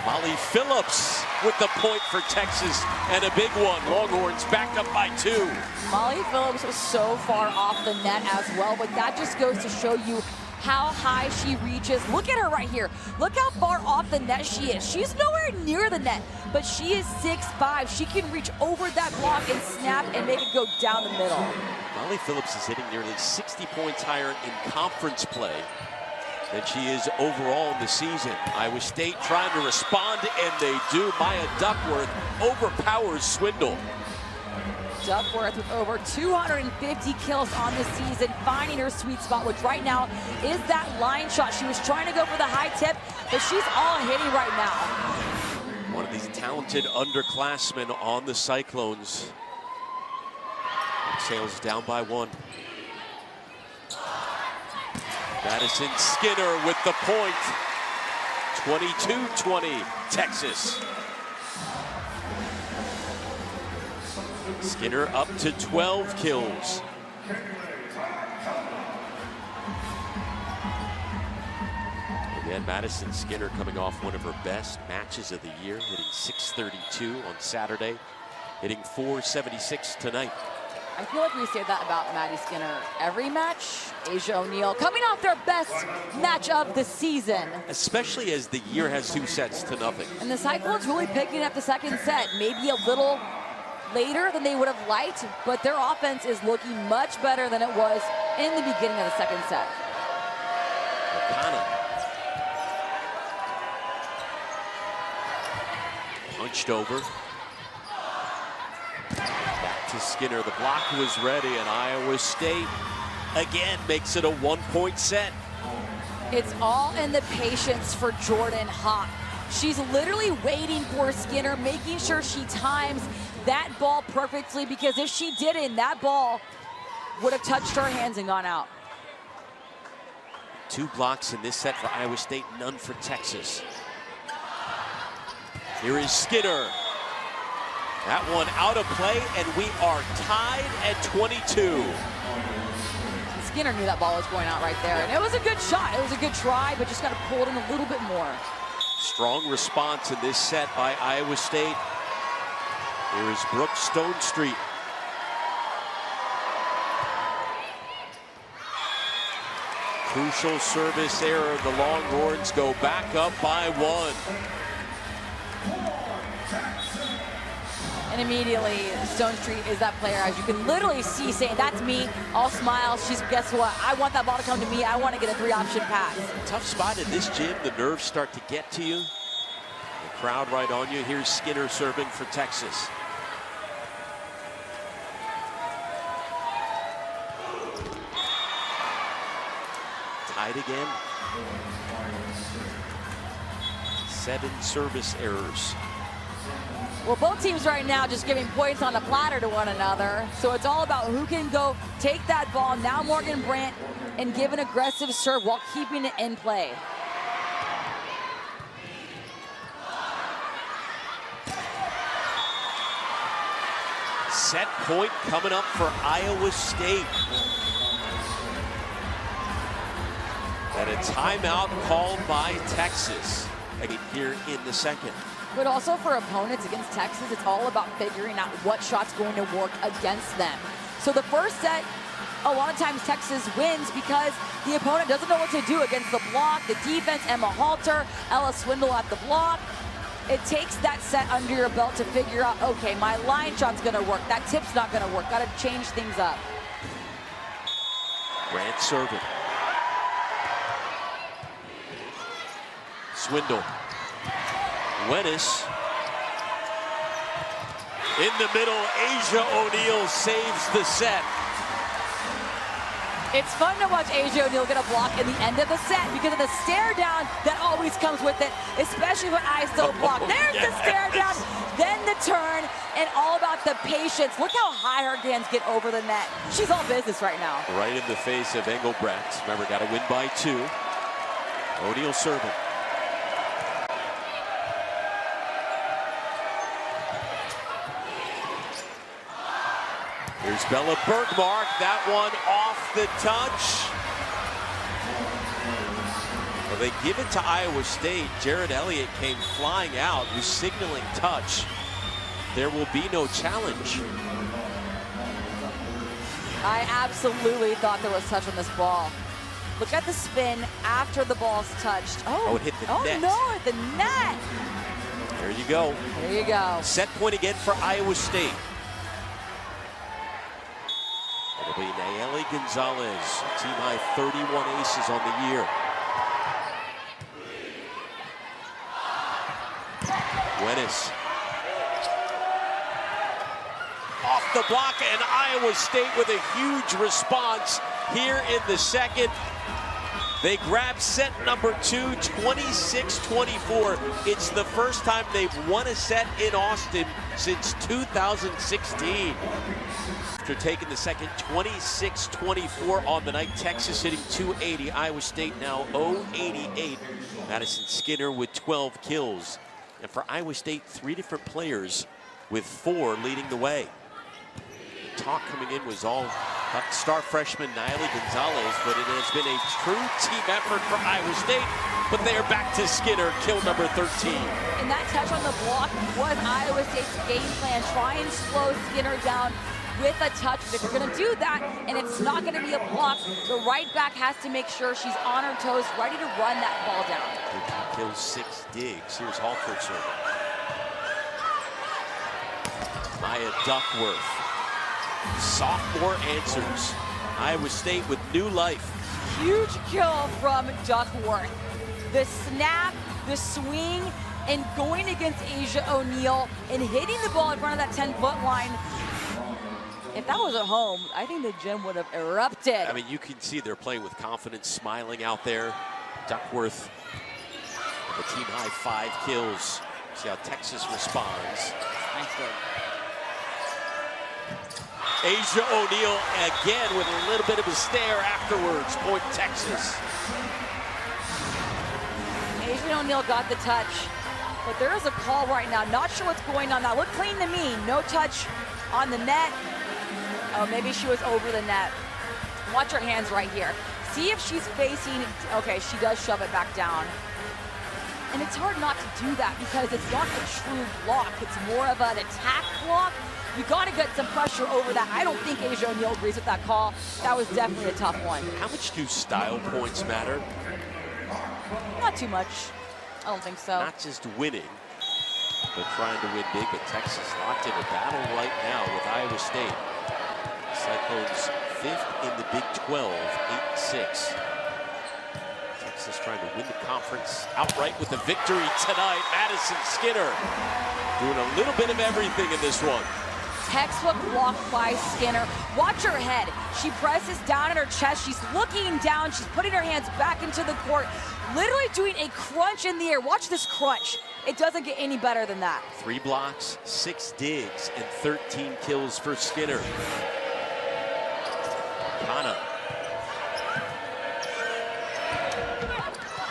Molly Phillips with the point for Texas, and a big one. Longhorns back up by 2. Molly Phillips was so far off the net as well, but that just goes to show you how high she reaches. Look at her right here. Look how far off the net she is. She's nowhere near the net, but she is 6'5". She can reach over that block and snap and make it go down the middle. Molly Phillips is hitting nearly 60 points higher in conference play than she is overall in the season. Iowa State trying to respond, and they do. Maya Duckworth overpowers Swindle. Duckworth with over 250 kills on the season, finding her sweet spot, which right now is that line shot. She was trying to go for the high tip, but she's all hitting right now. One of these talented underclassmen on the Cyclones. Sails down by 1. Madison Skinner with the point. 22-20, Texas. Skinner up to 12 kills. Again, Madison Skinner coming off one of her best matches of the year, hitting .632 on Saturday, hitting .476 tonight. I feel like we say that about Maddie Skinner every match. Asia O'Neal coming off their best match of the season. Especially as the year has 2 sets to nothing. And the Cyclones really picking up the second set, maybe a little later than they would have liked, but their offense is looking much better than it was in the beginning of the second set. O'Connor punched over. Back to Skinner. The block was ready, and Iowa State again makes it a 1-point set. It's all in the patience for Jordan Hawk. She's literally waiting for Skinner, making sure she times that ball perfectly, because if she didn't, that ball would have touched her hands and gone out. 2 blocks in this set for Iowa State, none for Texas. Here is Skinner. That one out of play, and we are tied at 22. Skinner knew that ball was going out right there, and it was a good shot. It was a good try, but just got to pull it in a little bit more. Strong response in this set by Iowa State. Here is Brooke Stonestreet. Crucial service error. The Longhorns go back up by 1. And immediately, Stonestreet is that player, as you can literally see, saying, that's me, all smiles. She's, guess what? I want that ball to come to me. I want to get a 3-option pass. Tough spot in this gym. The nerves start to get to you. The crowd right on you. Here's Skinner serving for Texas. Tied again. 7 service errors. Well, both teams right now just giving points on the platter to one another. So it's all about who can go take that ball. Now Morgan Brandt and give an aggressive serve while keeping it in play. Set point coming up for Iowa State. And a timeout called by Texas here in the second. But also for opponents against Texas, it's all about figuring out what shot's going to work against them. So the first set, a lot of times Texas wins because the opponent doesn't know what to do against the block, the defense, Emma Halter, Ella Swindle at the block. It takes that set under your belt to figure out, okay, my line shot's gonna work, that tip's not gonna work, gotta change things up. Grant serving. Swindle. Wenis. In the middle, Asia O'Neal saves the set. It's fun to watch Asia O'Neal get a block in the end of the set because of the stare down that always comes with it, especially when I still block. There's the stare down, then the turn, and all about the patience. Look how high her hands get over the net. She's all business right now. Right in the face of Engelbrecht. Remember, got to win by 2. O'Neal serving. Here's Bella Bergmark, that one off the touch. Well, they give it to Iowa State. Jared Elliott came flying out, was signaling touch. There will be no challenge. I absolutely thought there was touch on this ball. Look at the spin after the ball's touched. Oh, it hit the net. Oh no, the net. There you go. There you go. Set point again for Iowa State. It'll be Nayeli Gonzalez, team high 31 aces on the year. Wenis. Off the block, and Iowa State with a huge response here in the second. They grab set number 2, 26-24. It's the first time they've won a set in Austin since 2016. After taking the second, 26-24 on the night. Texas hitting 280. Iowa State now 088. Madison Skinner with 12 kills. And for Iowa State, 3 different players with 4 leading the way. The talk coming in was all about star freshman Nayeli Gonzalez, but it has been a true team effort for Iowa State. But they are back to Skinner, kill number 13. And that touch on the block was Iowa State's game plan. Try and slow Skinner down with a touch. But if you're going to do that and it's not going to be a block, the right back has to make sure she's on her toes, ready to run that ball down. Kills 6 digs. Here's Halter serving. Maya Duckworth. Sophomore answers. Iowa State with new life. Huge kill from Duckworth. The snap, the swing, and going against Asia O'Neal and hitting the ball in front of that 10-foot line. If that was at home, I think the gym would have erupted. I mean, you can see they're playing with confidence, smiling out there. Duckworth, the team high 5 kills. See how Texas responds. Nice work. Asia O'Neal again with a little bit of a stare afterwards. Point Texas. Asia O'Neal got the touch, but there is a call right now. Not sure what's going on now. Looked clean to me. No touch on the net. Oh, maybe she was over the net. Watch her hands right here. See if she's facing, okay, she does shove it back down. And it's hard not to do that because it's not a true block. It's more of an attack block. You got to get some pressure over that. I don't think Asia O'Neal agrees with that call. That was definitely a tough one. How much do style points matter? Not too much. I don't think so. Not just winning, but trying to win big. But Texas locked in a battle right now with Iowa State. Cyclones 5th in the Big 12, 8-6. Texas trying to win the conference outright with the victory tonight. Madison Skinner doing a little bit of everything in this one. Textbook block by Skinner. Watch her head. She presses down in her chest. She's looking down. She's putting her hands back into the court. Literally doing a crunch in the air. Watch this crunch. It doesn't get any better than that. 3 blocks, 6 digs, and 13 kills for Skinner. Kana.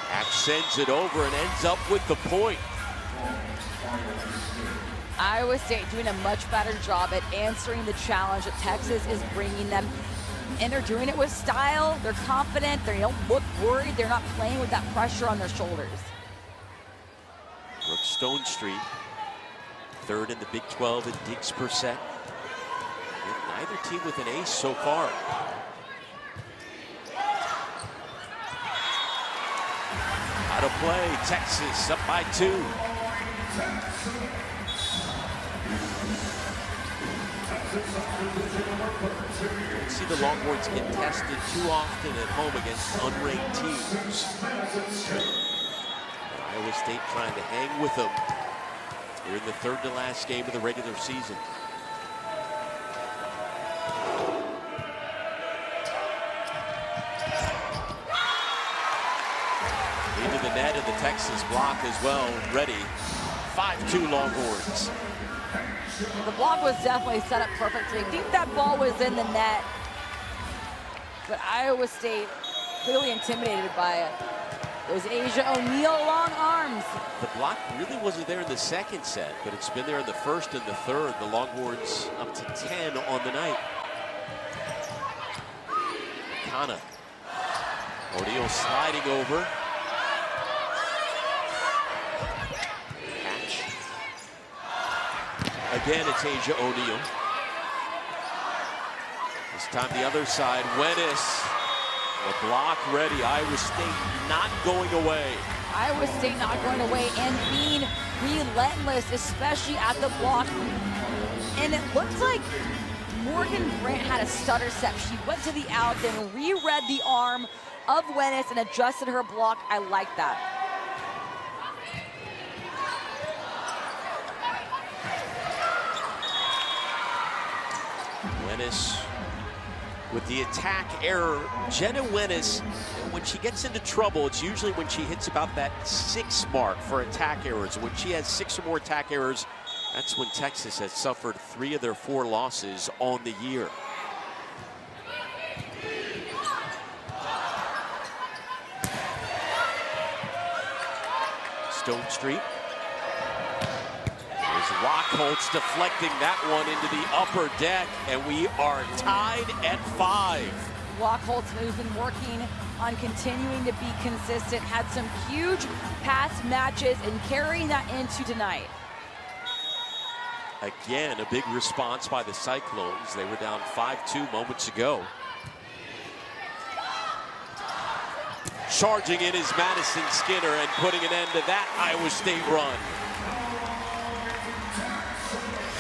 Hatch sends it over and ends up with the point. Iowa State doing a much better job at answering the challenge that Texas is bringing them. And they're doing it with style. They're confident. They don't look worried. They're not playing with that pressure on their shoulders. Brooke Stonestreet, third in the Big 12 in digs per set. And neither team with an ace so far. Out of play, Texas up by 2. You don't see the Longhorns get tested too often at home against unranked teams. Iowa State trying to hang with them here in the third to last game of the regular season. Into the net of the Texas block as well, ready. 5-2 Longhorns. The block was definitely set up perfectly. I think that ball was in the net, but Iowa State clearly intimidated by it. There's Asia O'Neal, long arms. The block really wasn't there in the second set, but it's been there in the first and the third. The Longhorns up to 10 on the night. Kana. O'Neal sliding over. Hatch. Again, it's Asia O'Neal. This time the other side, Wenis. The block ready. Iowa State not going away. Iowa State not going away and being relentless, especially at the block. And it looks like Morgan Grant had a stutter step. She went to the out, then reread the arm of Wenis and adjusted her block. I like that. Wenis with the attack error. Jenna Wenis, when she gets into trouble, it's usually when she hits about that 6 mark for attack errors. When she has 6 or more attack errors, that's when Texas has suffered 3 of their 4 losses on the year. Stonestreet. Rockholtz deflecting that one into the upper deck, and we are tied at 5. Rockholtz has been working on continuing to be consistent, had some huge past matches and carrying that into tonight. Again, a big response by the Cyclones. They were down 5-2 moments ago. Charging in is Madison Skinner and putting an end to that Iowa State run.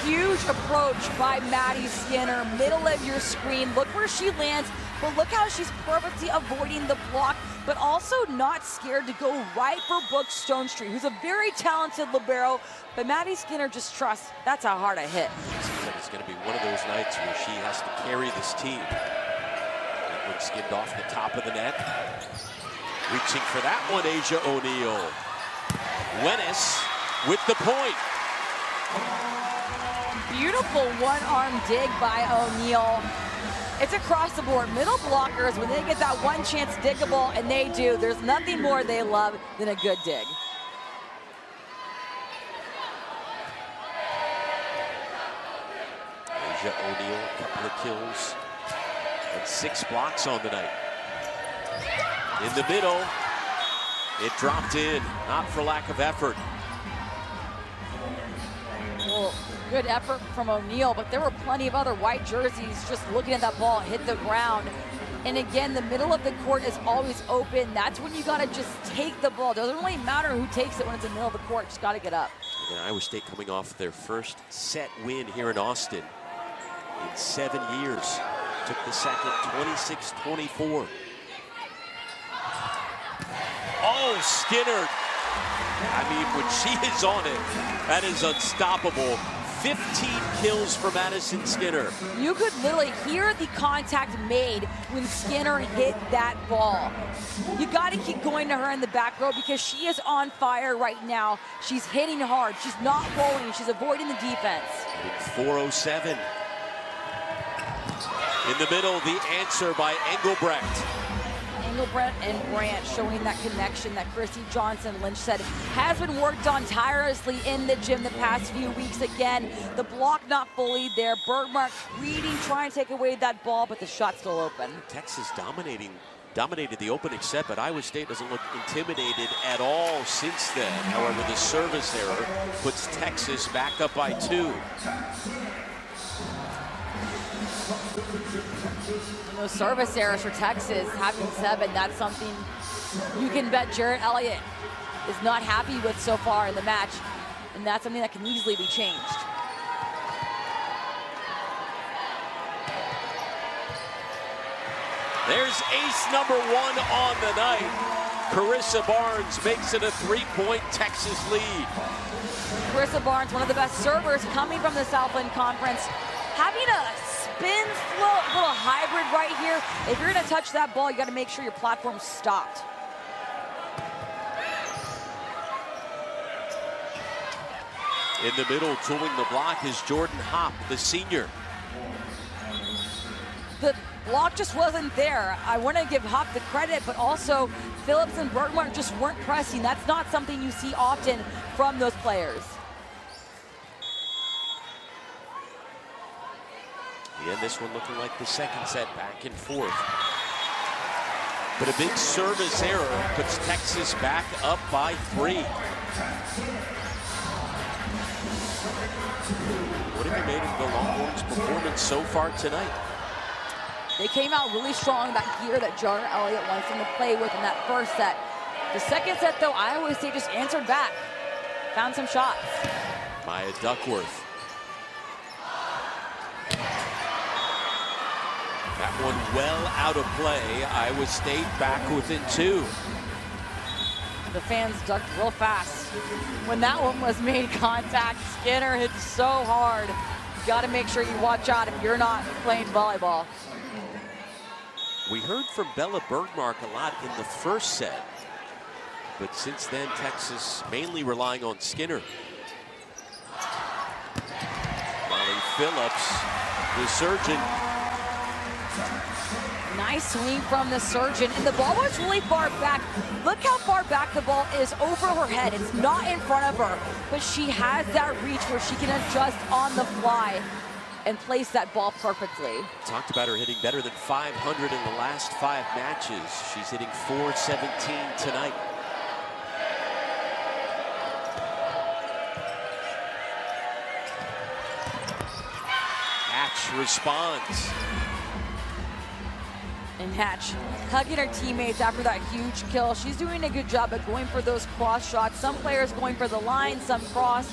Huge approach by Maddie Skinner, middle of your screen. Look where she lands, but look how she's perfectly avoiding the block, but also not scared to go right for Brooke Stonestreet, who's a very talented libero, but Maddie Skinner just trusts that's how hard I hit. Seems like it's going to be one of those nights where she has to carry this team. That one skimmed off the top of the net. Reaching for that one, Asia O'Neal. Wenis with the point. Beautiful one-arm dig by O'Neal. It's across the board. Middle blockers, when they get that one chance diggable, and they do, there's nothing more they love than a good dig. Asia O'Neal, a couple of kills and 6 blocks on the night. In the middle, it dropped in, not for lack of effort. Well, good effort from O'Neal, but there were plenty of other white jerseys just looking at that ball hit the ground. And again, the middle of the court is always open. That's when you gotta just take the ball. Doesn't really matter who takes it when it's in the middle of the court, just gotta get up. And Iowa State coming off their first set win here in Austin in 7 years. Took the second 26-24. Oh, Skinner. I mean, when she is on it, that is unstoppable. 15 kills for Madison Skinner. You could literally hear the contact made when Skinner hit that ball. You got to keep going to her in the back row because she is on fire right now. She's hitting hard. She's not rolling. She's avoiding the defense. 4:07. In the middle, the answer by Engelbrecht. Engelbrecht and Brandt showing that connection that Christy Johnson Lynch said has been worked on tirelessly in the gym the past few weeks. Again, the block not fully there. Bergmark reading, trying to take away that ball, but the shot's still open. Texas dominated the opening set, but Iowa State doesn't look intimidated at all since then. However, the service error puts Texas back up by 2. And those service errors for Texas, having 7, that's something you can bet Jarrett Elliott is not happy with so far in the match, and that's something that can easily be changed. There's ace number 1 on the night. Carissa Barnes makes it a 3-point Texas lead. Carissa Barnes, one of the best servers coming from the Southland Conference, having a spin float, little hybrid right here. If you're gonna touch that ball, you gotta make sure your platform's stopped. In the middle, tooling the block is Jordan Hopp, the senior. The block just wasn't there. I want to give Hopp the credit, but also Phillips and Bergmark just weren't pressing. That's not something you see often from those players. Again, this one looking like the second set, back and forth. But a big service error puts Texas back up by 3. What have you made of the Longhorns' performance so far tonight? They came out really strong, that gear that Jarrett Elliott wants them to play with in that first set. The second set, though, Iowa State just answered back, found some shots. Maya Duckworth. That one well out of play. Iowa State back within 2. The fans ducked real fast. When that one was made contact, Skinner hit so hard. You gotta make sure you watch out if you're not playing volleyball. We heard from Bella Bergmark a lot in the first set, but since then, Texas mainly relying on Skinner. Molly Phillips, the surgeon. Nice swing from the surgeon, and the ball was really far back. Look how far back the ball is over her head. It's not in front of her, but she has that reach where she can adjust on the fly and place that ball perfectly. Talked about her hitting better than 500 in the last 5 matches. She's hitting .417 tonight. Hatch responds. And Hatch hugging her teammates after that huge kill. She's doing a good job at going for those cross shots. Some players going for the line, some cross.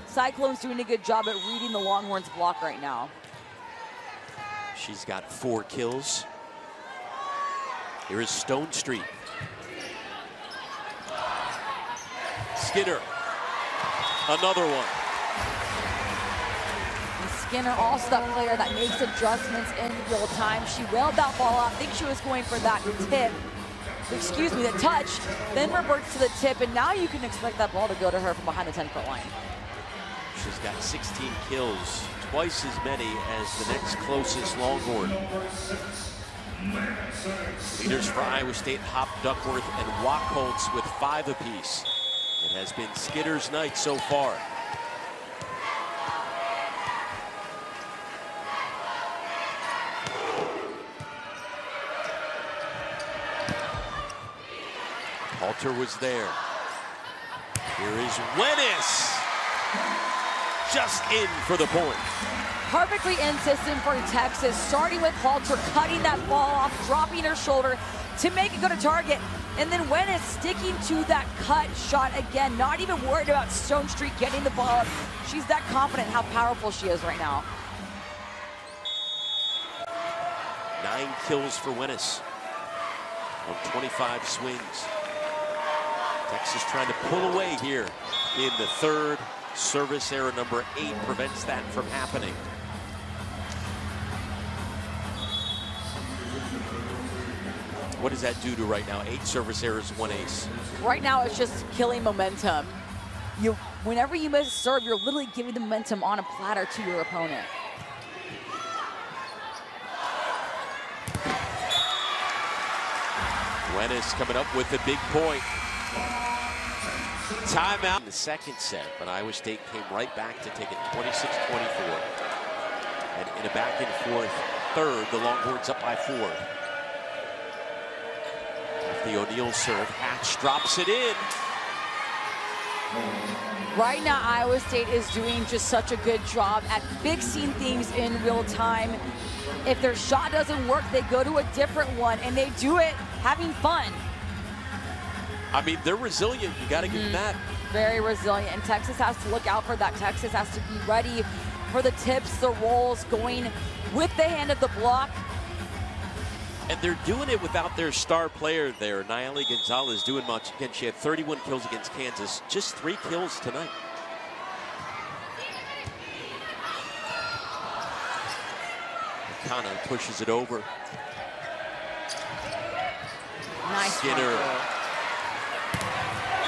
Cyclone's doing a good job at reading the Longhorns block right now. She's got 4 kills. Here is Stone Street. Skinner, another one. And Skinner, also that player that makes adjustments in real time. She wailed that ball out. I think she was going for that tip. Excuse me, the touch, then reverts to the tip, and now you can expect that ball to go to her from behind the 10-foot line. She's got 16 kills, twice as many as the next closest Longhorn. Leaders for Iowa State, Hopp, Duckworth, and Wachholtz with 5 apiece. It has been Skinner's night so far. Halter was there. Here is Wenis. Just in for the point. Perfectly in system for Texas, starting with Halter, cutting that ball off, dropping her shoulder to make it go to target. And then Wenis sticking to that cut shot again, not even worried about Stone Street getting the ball up. She's that confident how powerful she is right now. 9 kills for Wenis on 25 swings. Texas trying to pull away here in the third. Service error number 8 prevents that from happening. What does that do to right now? 8 service errors, 1 ace. Right now, it's just killing momentum. Whenever you miss a serve, you're literally giving the momentum on a platter to your opponent. Wenis coming up with a big point. Timeout in the second set, but Iowa State came right back to take it 26-24. And in a back and forth third, the Longhorns up by 4. Off the O'Neal serve, Hatch drops it in. Right now, Iowa State is doing just such a good job at fixing things in real time. If their shot doesn't work, they go to a different one, and they do it having fun. I mean, they're resilient. You got to give them that. Very resilient, and Texas has to look out for that. Texas has to be ready for the tips, the rolls, going with the hand of the block. And they're doing it without their star player there. Nayeli Gonzalez doing much. Again, she had 31 kills against Kansas. Just 3 kills tonight. Kana pushes it over. Nice. Skinner.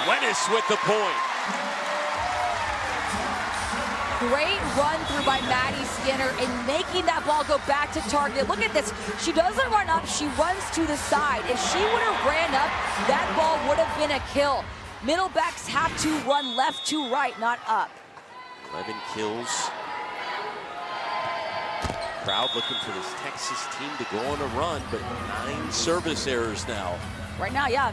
Wenis with the point. Great run through by Maddie Skinner and making that ball go back to target. Look at this. She doesn't run up. She runs to the side. If she would have ran up, that ball would have been a kill. Middle backs have to run left to right, not up. 11 kills. Crowd looking for this Texas team to go on a run, but 9 service errors now. Right now, yeah.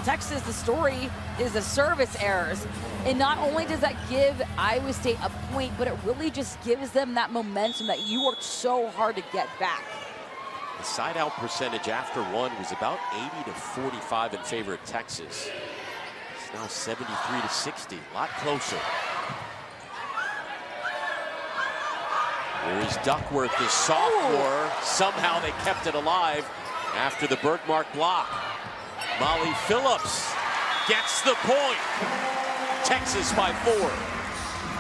Texas, the story is the service errors. And not only does that give Iowa State a point, but it really just gives them that momentum that you worked so hard to get back. The side out percentage after 1 was about 80-45 in favor of Texas. It's now 73-60, a lot closer. Here's Duckworth, the sophomore. Somehow they kept it alive after the Bergmark block. Molly Phillips gets the point. Texas by 4.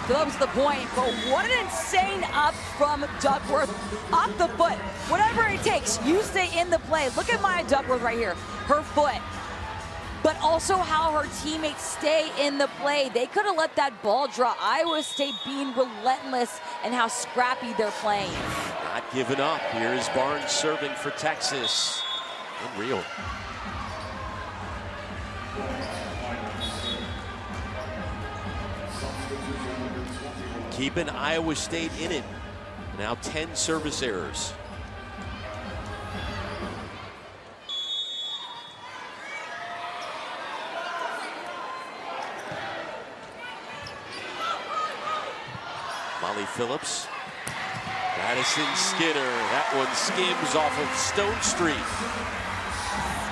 Phillips the point, but what an insane up from Duckworth. Off the foot, whatever it takes, you stay in the play. Look at Maya Duckworth right here, her foot. But also how her teammates stay in the play. They could have let that ball draw. Iowa State being relentless and how scrappy they're playing. Not giving up. Here's Barnes serving for Texas. Unreal. Keeping Iowa State in it. Now 10 service errors. Molly Phillips. Madison Skinner. That one skims off of Stone Street.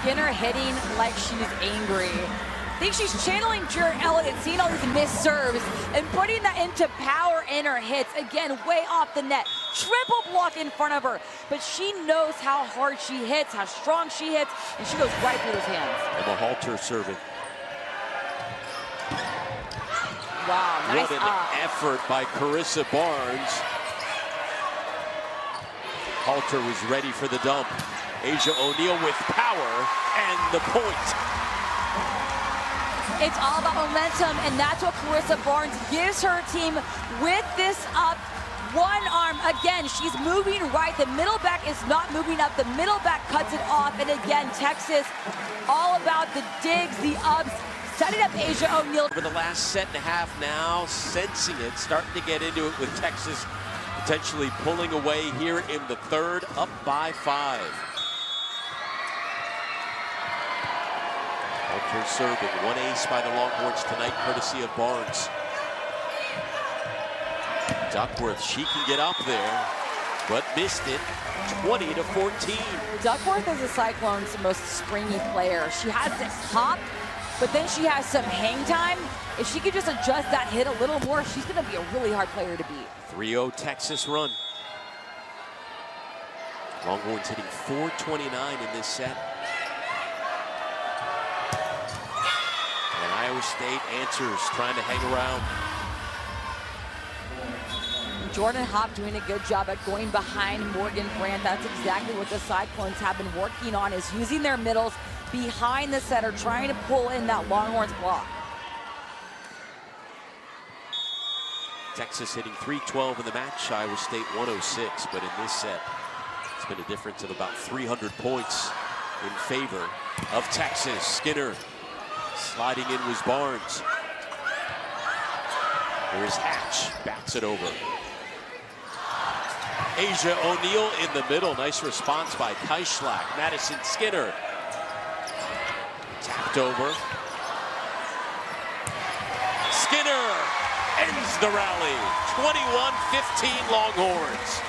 Skinner hitting like she's angry. I think she's channeling Jarrett Elliott, seeing all these missed serves and putting that into power in her hits. Again, way off the net. Triple block in front of her. But she knows how hard she hits, how strong she hits, and she goes right through those hands. Emma Halter serving. Wow, nice What an effort by Carissa Barnes. Halter was ready for the dump. Asia O'Neal with power and the point. It's all about momentum, and that's what Carissa Barnes gives her team with this up. One arm, again, she's moving right. The middle back is not moving up. The middle back cuts it off, and again, Texas, all about the digs, the ups, setting up Asia O'Neal. Over the last set and a half now, sensing it, starting to get into it with Texas potentially pulling away here in the third, up by 5. Halter serving, 1 ace by the Longhorns tonight, courtesy of Barnes. Duckworth, she can get up there, but missed it, 20-14. Duckworth is the Cyclones' most springy player. She has this hop, but then she has some hang time. If she could just adjust that hit a little more, she's gonna be a really hard player to beat. 3-0 Texas run. Longhorns hitting .429 in this set. And Iowa State answers, trying to hang around. Jordan Hopp doing a good job at going behind Morgan Brandt. That's exactly what the Cyclones have been working on, is using their middles behind the setter, trying to pull in that Longhorns block. Texas hitting .312 in the match, Iowa State 106, but in this set, it's been a difference of about 300 points. in favor of Texas. Skinner sliding in was Barnes. Here's Hatch, backs it over. Asia O'Neal in the middle. Nice response by Kaischlak. Madison Skinner. Tapped over. Skinner ends the rally. 21-15 Longhorns.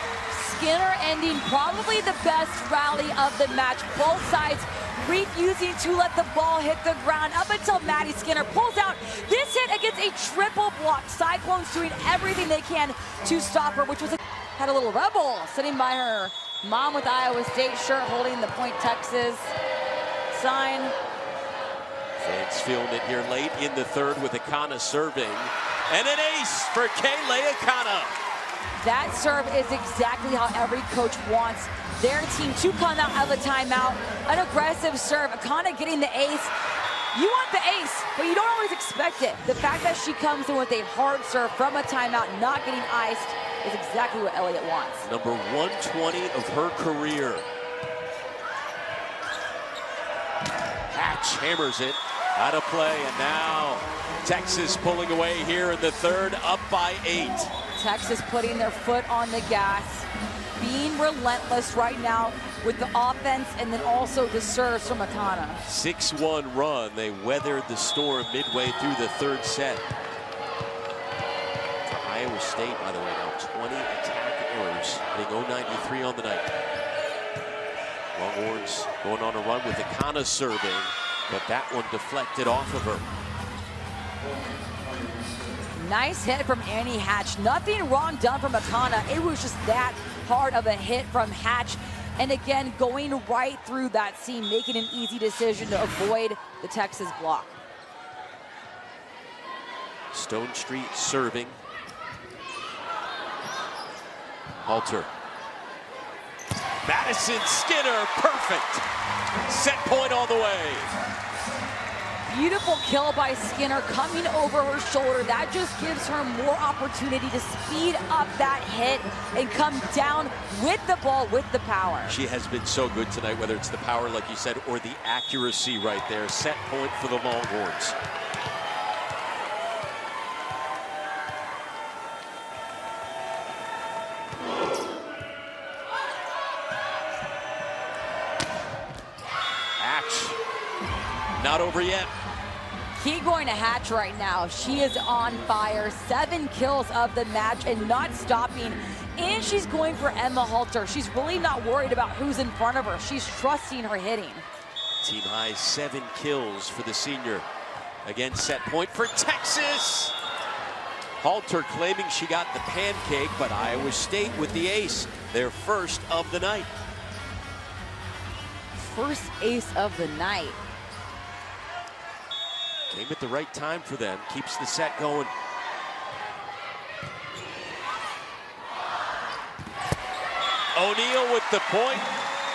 Skinner ending probably the best rally of the match. Both sides refusing to let the ball hit the ground up until Maddie Skinner pulls out this hit against a triple block. Cyclones doing everything they can to stop her, which was had a little rebel sitting by her mom with Iowa State shirt holding the Point Texas sign. Fans feeling it here late in the third with Akana serving. And an ace for Kayleigh Akana. That serve is exactly how every coach wants their team to come out of a timeout. An aggressive serve, Akana getting the ace. You want the ace, but you don't always expect it. The fact that she comes in with a hard serve from a timeout, not getting iced, is exactly what Elliott wants. Number 120 of her career. Hatch hammers it out of play, and now Texas pulling away here in the third, up by 8. Texas putting their foot on the gas, being relentless right now with the offense and then also the serves from Akana. 6-1 run. They weathered the storm midway through the third set. For Iowa State, by the way, now 20 attack errors, hitting 093 on the night. Longhorns going on a run with Akana serving, but that one deflected off of her. Nice hit from Annie Hatch. Nothing wrong done from Akana. It was just that hard of a hit from Hatch. And again, going right through that seam, making an easy decision to avoid the Texas block. Stone Street serving. Halter. Madison Skinner, perfect. Set point all the way. Beautiful kill by Skinner coming over her shoulder. That just gives her more opportunity to speed up that hit and come down with the ball, with the power. She has been so good tonight, whether it's the power, like you said, or the accuracy right there. Set point for the Longhorns. Hatch, not over yet. Key going to Hatch right now. She is on fire. 7 kills of the match and not stopping. And she's going for Emma Halter. She's really not worried about who's in front of her. She's trusting her hitting. Team high 7 kills for the senior. Again, set point for Texas. Halter claiming she got the pancake, but Iowa State with the ace. Their first of the night. First ace of the night. Came at the right time for them. Keeps the set going. O'Neal with the point.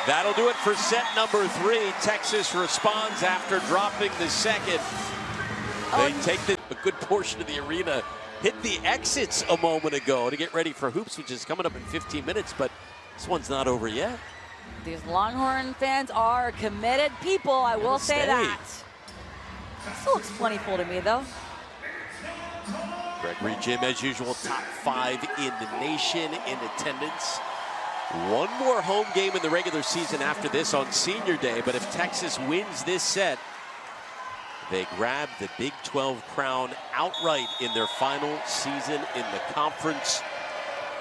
That'll do it for set number 3. Texas responds after dropping the second. They take a good portion of the arena. Hit the exits a moment ago to get ready for hoops, which is coming up in 15 minutes, but this one's not over yet. These Longhorn fans are committed people, I will say that. Still looks plentiful to me, though. Gregory Jim, as usual, top 5 in the nation in attendance. One more home game in the regular season after this on Senior Day, but if Texas wins this set, they grab the Big 12 crown outright in their final season in the conference.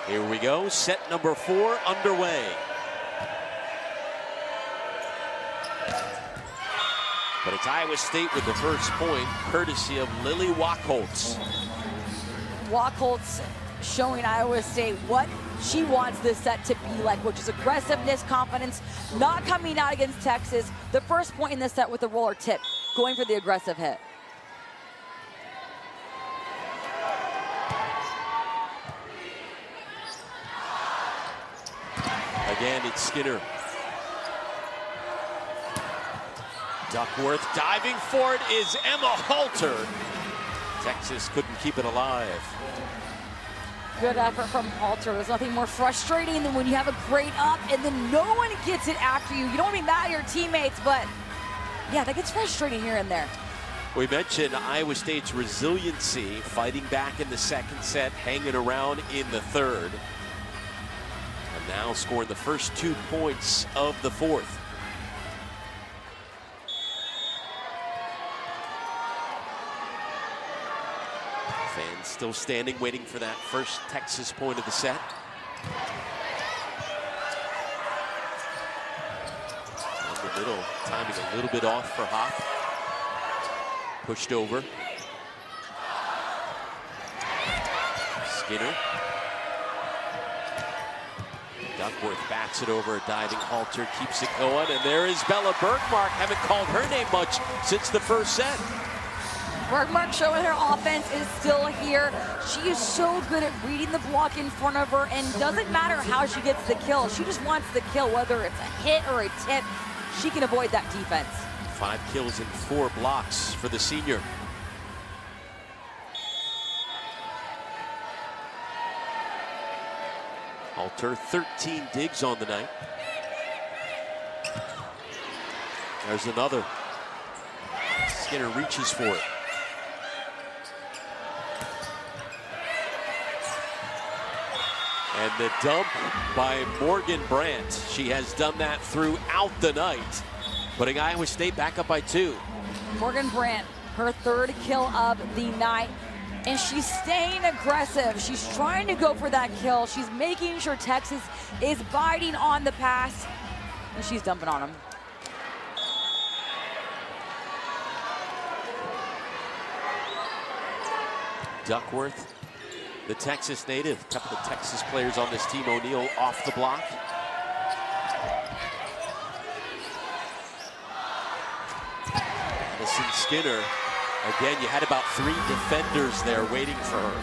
Here we go, set number 4 underway. But it's Iowa State with the first point, courtesy of Lily Wachholtz. Wachholtz showing Iowa State what she wants this set to be like, which is aggressiveness, confidence, not coming out against Texas. The first point in this set with the roller tip, going for the aggressive hit. Again, it's Skinner. Duckworth diving for it is Emma Halter. Texas couldn't keep it alive. Good effort from Halter. There's nothing more frustrating than when you have a great up and then no one gets it after you. You don't want to be mad at your teammates, but yeah, that gets frustrating here and there. We mentioned Iowa State's resiliency, fighting back in the second set, hanging around in the third. And now scoring the first 2 points of the fourth. Fans still standing, waiting for that first Texas point of the set. In the middle, timing a little bit off for Hop. Pushed over. Skinner. Duckworth bats it over, diving Halter, keeps it going, and there is Bella Bergmark. Haven't called her name much since the first set. Bergmark showing her offense is still here. She is so good at reading the block in front of her, and doesn't matter how she gets the kill. She just wants the kill, whether it's a hit or a tip. She can avoid that defense. 5 kills and 4 blocks for the senior. Halter, 13 digs on the night. There's another. Skinner reaches for it. And the dump by Morgan Brandt. She has done that throughout the night, putting Iowa State back up by 2. Morgan Brandt, her 3rd kill of the night, and she's staying aggressive. She's trying to go for that kill. She's making sure Texas is biting on the pass, and she's dumping on them. Duckworth, the Texas native. A couple of Texas players on this team. O'Neal off the block. Madison Skinner. Again, you had about 3 defenders there waiting for her.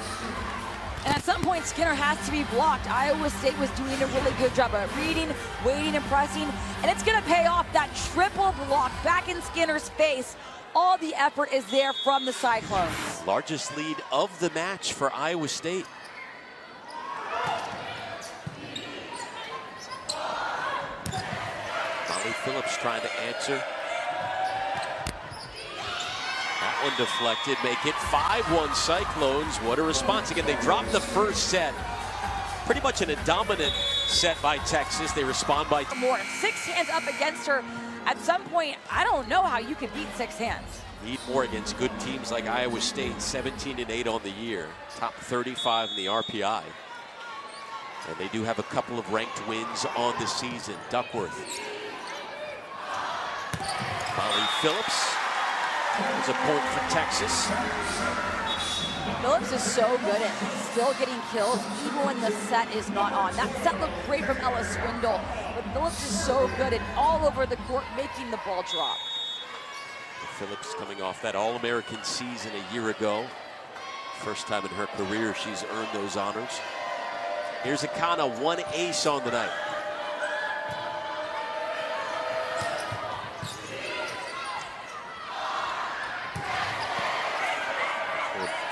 And at some point, Skinner has to be blocked. Iowa State was doing a really good job of reading, waiting, and pressing. And it's going to pay off. That triple block back in Skinner's face. All the effort is there from the Cyclones. Largest lead of the match for Iowa State. Molly Phillips trying to answer. That one deflected, make it 5-1 Cyclones. What a response. Again, they dropped the first set. Pretty much in a dominant set by Texas. They respond by more. 6 hands up against her. At some point, I don't know how you could beat 6 hands. Need more against good teams like Iowa State, 17-8 on the year. Top 35 in the RPI. And they do have a couple of ranked wins on the season. Duckworth. Molly Phillips. There's a point for Texas. Phillips is so good at still getting kills, even when the set is not on. That set looked great from Ella Swindle, but Phillips is so good at all over the court, making the ball drop. Phillips coming off that All-American season a year ago. First time in her career she's earned those honors. Here's Akana, 1 ace on the night.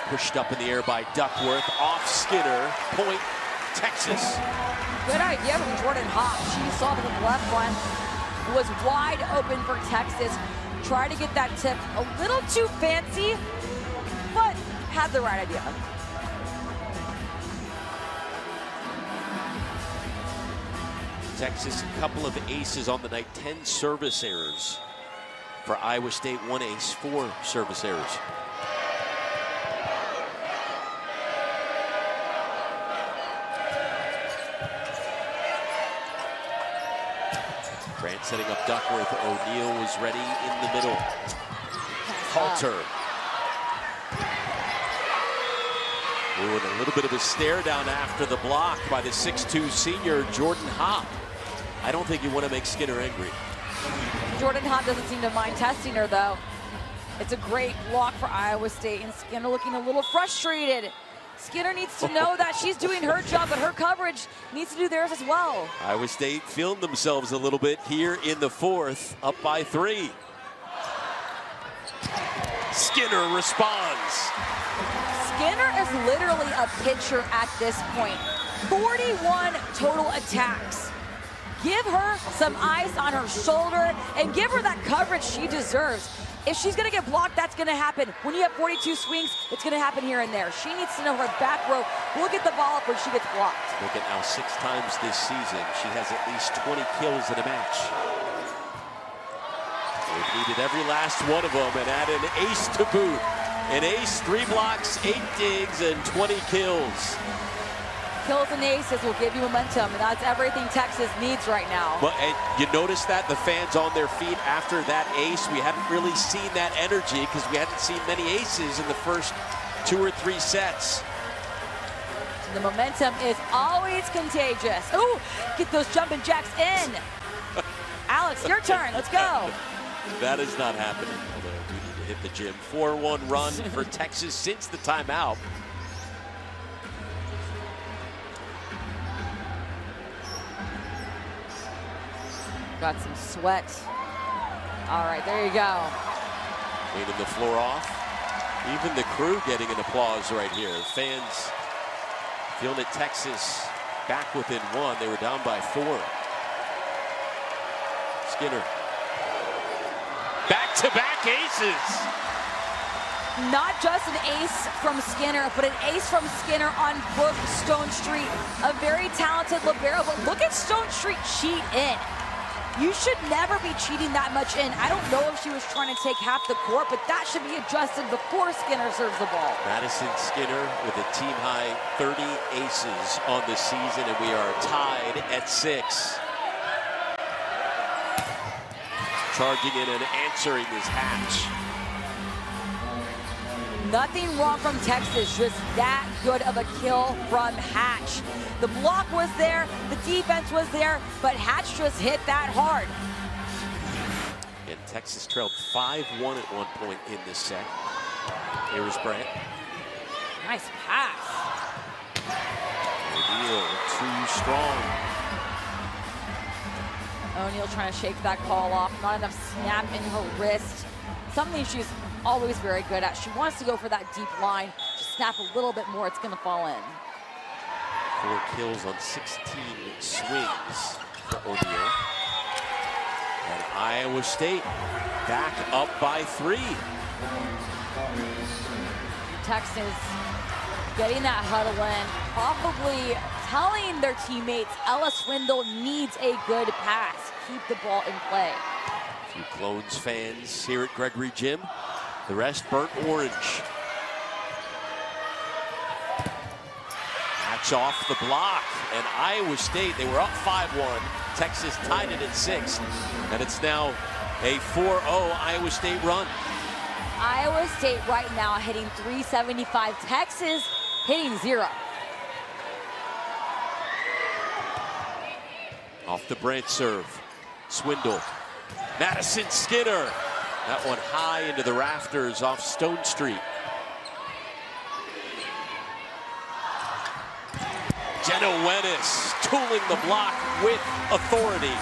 Pushed up in the air by Duckworth, off Skinner, point Texas. Good idea from Jordan Hop. She saw that the left one was wide open for Texas. Tried to get that tip a little too fancy, but had the right idea. Texas, a couple of aces on the night, 10 service errors. For Iowa State, 1 ace, 4 service errors. Grant setting up Duckworth. O'Neal was ready in the middle. Halter. Ooh, and a little bit of a stare down after the block by the 6'2 senior Jordan Hop. I don't think you want to make Skinner angry. Jordan Hop doesn't seem to mind testing her, though. It's a great block for Iowa State, and Skinner looking a little frustrated. Skinner needs to know that she's doing her job, but her coverage needs to do theirs as well. Iowa State feeling themselves a little bit here in the fourth, up by 3. Skinner responds. Skinner is literally a pitcher at this point. 41 total attacks. Give her some ice on her shoulder and give her that coverage she deserves. If she's gonna get blocked, that's gonna happen. When you have 42 swings, it's gonna happen here and there. She needs to know her back row will get the ball up when she gets blocked. Look at now, 6 times this season, she has at least 20 kills in a match. They've needed every last one of them and add an ace to boot. An ace, 3 blocks, 8 digs, and 20 kills. Kills and aces will give you momentum, and that's everything Texas needs right now. Well, and you notice that the fans on their feet after that ace, we hadn't really seen that energy because we hadn't seen many aces in the first 2 or 3 sets. The momentum is always contagious. Ooh, get those jumping jacks in. Alex, your turn, let's go. That is not happening, although we need to hit the gym. 4-1 run for Texas since the timeout. Got some sweat. All right, there you go. Cleaning the floor off. Even the crew getting an applause right here. Fans feeling that Texas back within 1. They were down by 4. Skinner. Back-to-back aces. Not just an ace from Skinner, but an ace from Skinner on Brooke Stonestreet. A very talented libero, but look at Stonestreet cheat in. You should never be cheating that much in. I don't know if she was trying to take half the court, but that should be adjusted before Skinner serves the ball. Madison Skinner with a team-high 30 aces on the season, and we are tied at 6. Charging in and answering is Hatch. Nothing wrong from Texas, just that good of a kill from Hatch. The block was there, the defense was there, but Hatch just hit that hard. And Texas trailed 5-1 at one point in this set. Here's Brandt. Nice pass. O'Neal too strong. O'Neal trying to shake that call off. Not enough snap in her wrist. Something she's always very good at. She wants to go for that deep line. Just snap a little bit more, it's gonna fall in. 4 kills on 16 swings for O'Neal. And Iowa State back up by 3. Texas getting that huddle in, probably telling their teammates Ella Swindle needs a good pass. Keep the ball in play. A few Clones fans here at Gregory Gym. The rest burnt orange. Hatch off the block, and Iowa State, they were up 5-1. Texas tied it at 6, and it's now a 4-0 Iowa State run. Iowa State right now hitting 375. Texas hitting 0. Off the Brandt serve. Swindle. Madison Skinner. That one high into the rafters off Stonestreet. Jenna Wenis tooling the block with authority.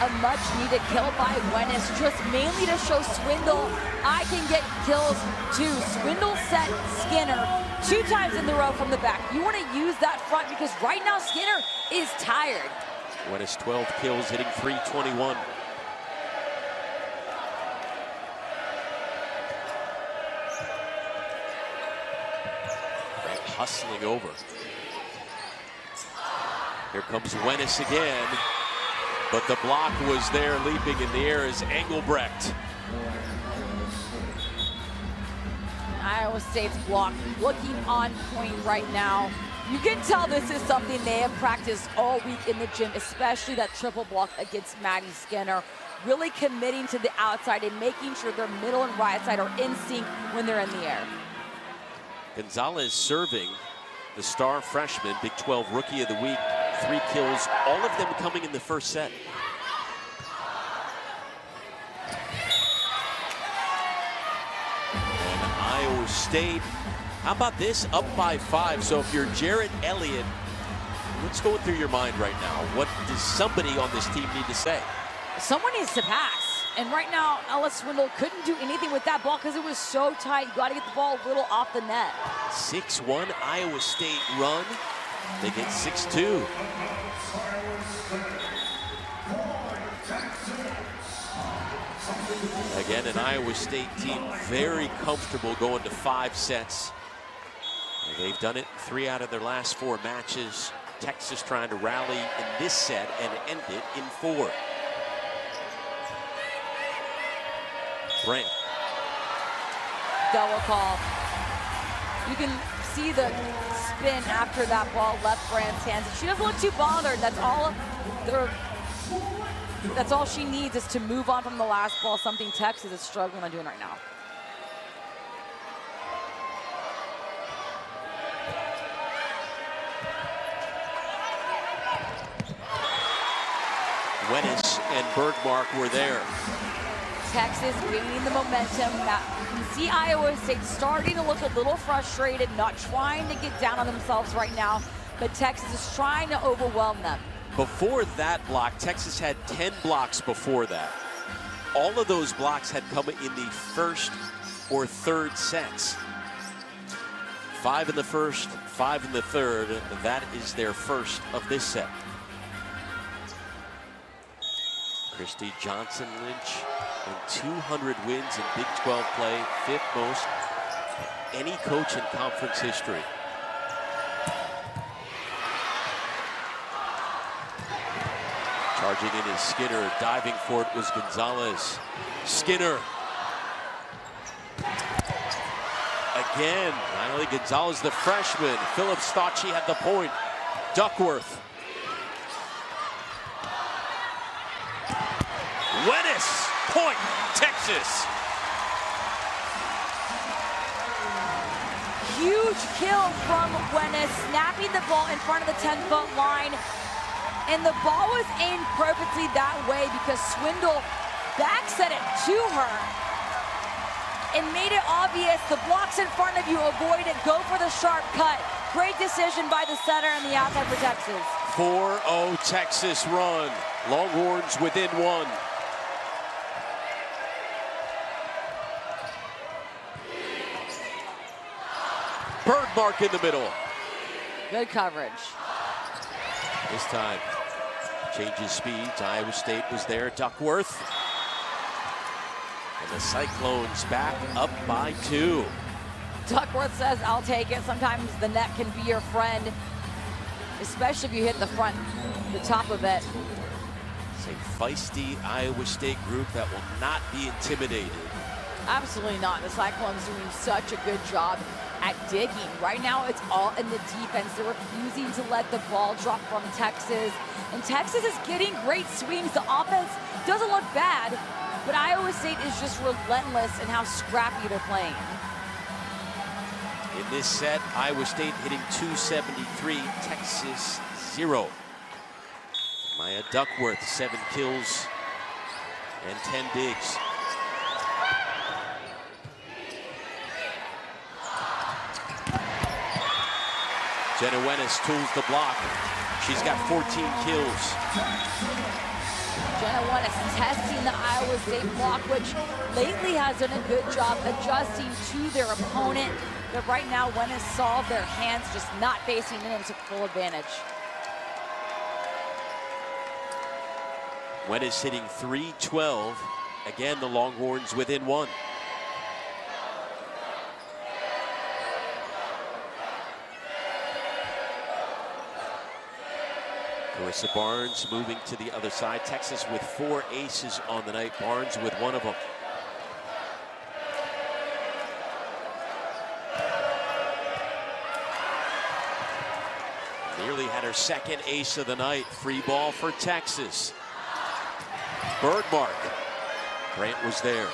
A much needed kill by Wenis, just mainly to show Swindle I can get kills too. Swindle set Skinner 2 times in the row from the back. You want to use that front because right now Skinner is tired. Wenis 12 kills, hitting .321. Brandt hustling over. Here comes Wenis again, but the block was there. Leaping in the air is Engelbrecht. Iowa State's block looking on point right now. You can tell this is something they have practiced all week in the gym, especially that triple block against Maddie Skinner. Really committing to the outside and making sure their middle and right side are in sync when they're in the air. Gonzalez serving, the star freshman, Big 12 Rookie of the Week. 3 kills, all of them coming in the first set. And Iowa State, how about this? Up by 5. So if you're Jarrett Elliott, what's going through your mind right now? What does somebody on this team need to say? Someone needs to pass. And right now, Ella Swindle couldn't do anything with that ball because it was so tight. You got to get the ball a little off the net. 6-1 Iowa State run. They get 6-2. Again, an Iowa State team very comfortable going to 5 sets. And they've done it 3 out of their last 4 matches. Texas trying to rally in this set and end it in 4. Brant. Double call. You can see the spin after that ball left Brant's hands. She doesn't look too bothered. That's all she needs is to move on from the last ball, something Texas is struggling on doing right now. Wennis and Bergmark were there. Texas gaining the momentum. You can see Iowa State starting to look a little frustrated, not trying to get down on themselves right now, but Texas is trying to overwhelm them. Before that block, Texas had 10 blocks before that. All of those blocks had come in the first or third sets. 5 in the first, 5 in the third. That is their first of this set. Christy Johnson Lynch in 200 wins in Big 12 play, 5th most any coach in conference history. Charging in is Skinner, diving for it was Gonzalez. Skinner. Again, Riley Gonzalez, the freshman. Phillips thought she had the point. Duckworth. Wennis, point, Texas. Huge kill from Wennis, snapping the ball in front of the 10-foot line. And the ball was aimed perfectly that way because Swindle backset it to her and made it obvious. The block's in front of you, avoid it, go for the sharp cut. Great decision by the center and the outside for Texas. 4-0 Texas run. Longhorns within 1. Bergmark in the middle. Good coverage. This time, changes speeds. Iowa State was there. Duckworth. And the Cyclones back up by 2. Duckworth says, I'll take it. Sometimes the net can be your friend, especially if you hit the front, the top of it. It's a feisty Iowa State group that will not be intimidated. Absolutely not. The Cyclones doing such a good job at digging. Right now, it's all in the defense. They're refusing to let the ball drop from Texas. And Texas is getting great swings. The offense doesn't look bad, but Iowa State is just relentless in how scrappy they're playing. In this set, Iowa State hitting 273, Texas 0. Maya Duckworth, 7 kills and 10 digs. Jenna Wennis tools the block. She's got 14 kills. Jenna Wennis testing the Iowa State block, which lately has done a good job adjusting to their opponent. But right now, Wennis saw their hands just not facing in and took full advantage. Wennis hitting 312. Again, the Longhorns within 1. Carissa Barnes moving to the other side. Texas with 4 aces on the night. Barnes with 1 of them. Nearly had her 2nd ace of the night. Free ball for Texas. Bergmark. Grant was there.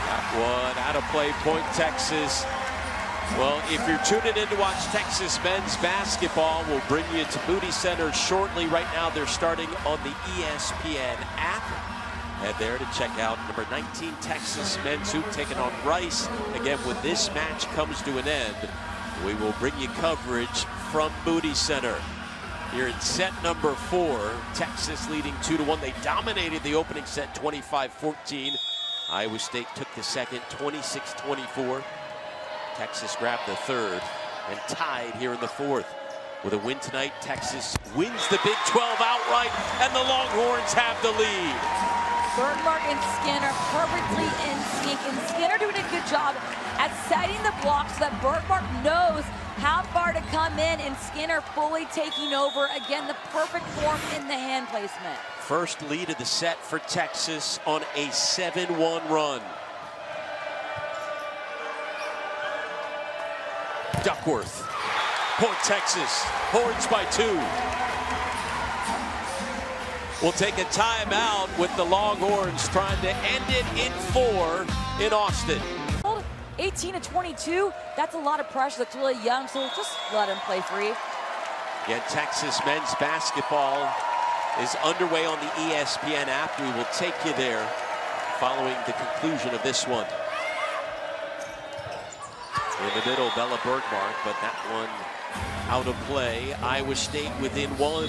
Got one out of play, point Texas. Well, if you're tuning in to watch Texas men's basketball, we'll bring you to Moody Center shortly. Right now, they're starting on the ESPN app. Head there to check out number 19 Texas men's hoop taking on Rice. Again, when this match comes to an end, we will bring you coverage from Moody Center. Here in set number 4, Texas leading 2-1. They dominated the opening set 25-14. Iowa State took the second 26-24. Texas grabbed the third and tied here in the fourth. With a win tonight, Texas wins the Big 12 outright, and the Longhorns have the lead. Bergmark and Skinner perfectly in sync, and Skinner doing a good job at setting the block so that Bergmark knows how far to come in, and Skinner fully taking over. Again, the perfect form in the hand placement. First lead of the set for Texas on a 7-1 run. Duckworth, point Texas, Horns by 2. We'll take a timeout with the Longhorns trying to end it in 4 in Austin. 18-22, that's a lot of pressure. That's really young, so just let him play free. Again, Texas men's basketball is underway on the ESPN app. We will take you there following the conclusion of this one. In the middle, Bella Bergmark, but that one out of play. Iowa State within 1.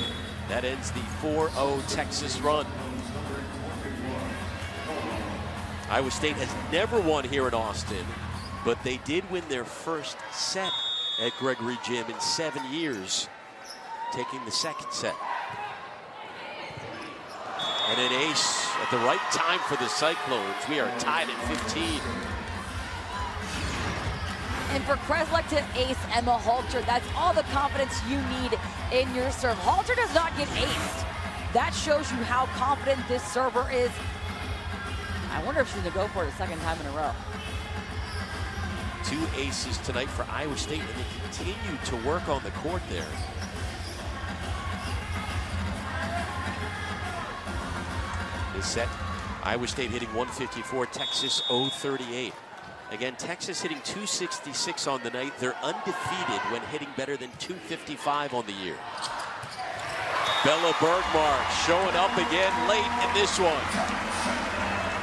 That ends the 4-0 Texas run. Iowa State has never won here in Austin, but they did win their first set at Gregory Gym in 7 years, taking the second set. And an ace at the right time for the Cyclones. We are tied at 15. And for Kreslek to ace Emma Halter, that's all the confidence you need in your serve. Halter does not get aced. That shows you how confident this server is. I wonder if she's gonna go for it a second time in a row. 2 aces tonight for Iowa State, and they continue to work on the court there. This set, Iowa State hitting 154, Texas 038. Again, Texas hitting 266 on the night. They're undefeated when hitting better than 255 on the year. Bella Bergmark showing up again late in this one.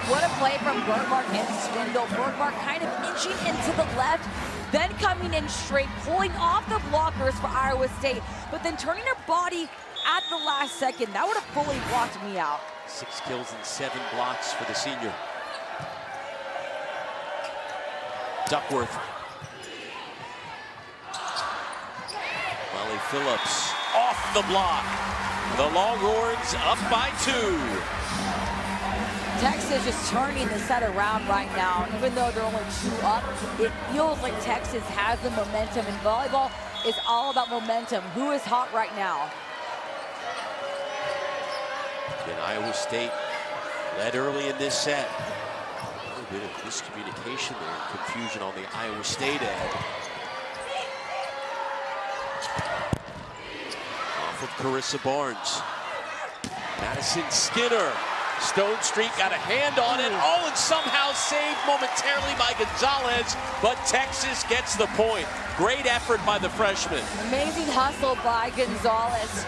What a play from Bergmark and Swindle. Bergmark kind of inching into the left, then coming in straight, pulling off the blockers for Iowa State, but then turning her body at the last second. That would have fully blocked me out. 6 kills and 7 blocks for the senior. Duckworth. Molly Phillips off the block. The Longhorns up by 2. Texas just turning the set around right now. Even though they're only 2 up, it feels like Texas has the momentum, and volleyball is all about momentum. Who is hot right now? And Iowa State led early in this set. A little bit of miscommunication there, confusion on the Iowa State end. Off of Carissa Barnes. Madison Skinner. Stone Street got a hand on it. Oh, and somehow saved momentarily by Gonzalez, but Texas gets the point. Great effort by the freshman. Amazing hustle by Gonzalez.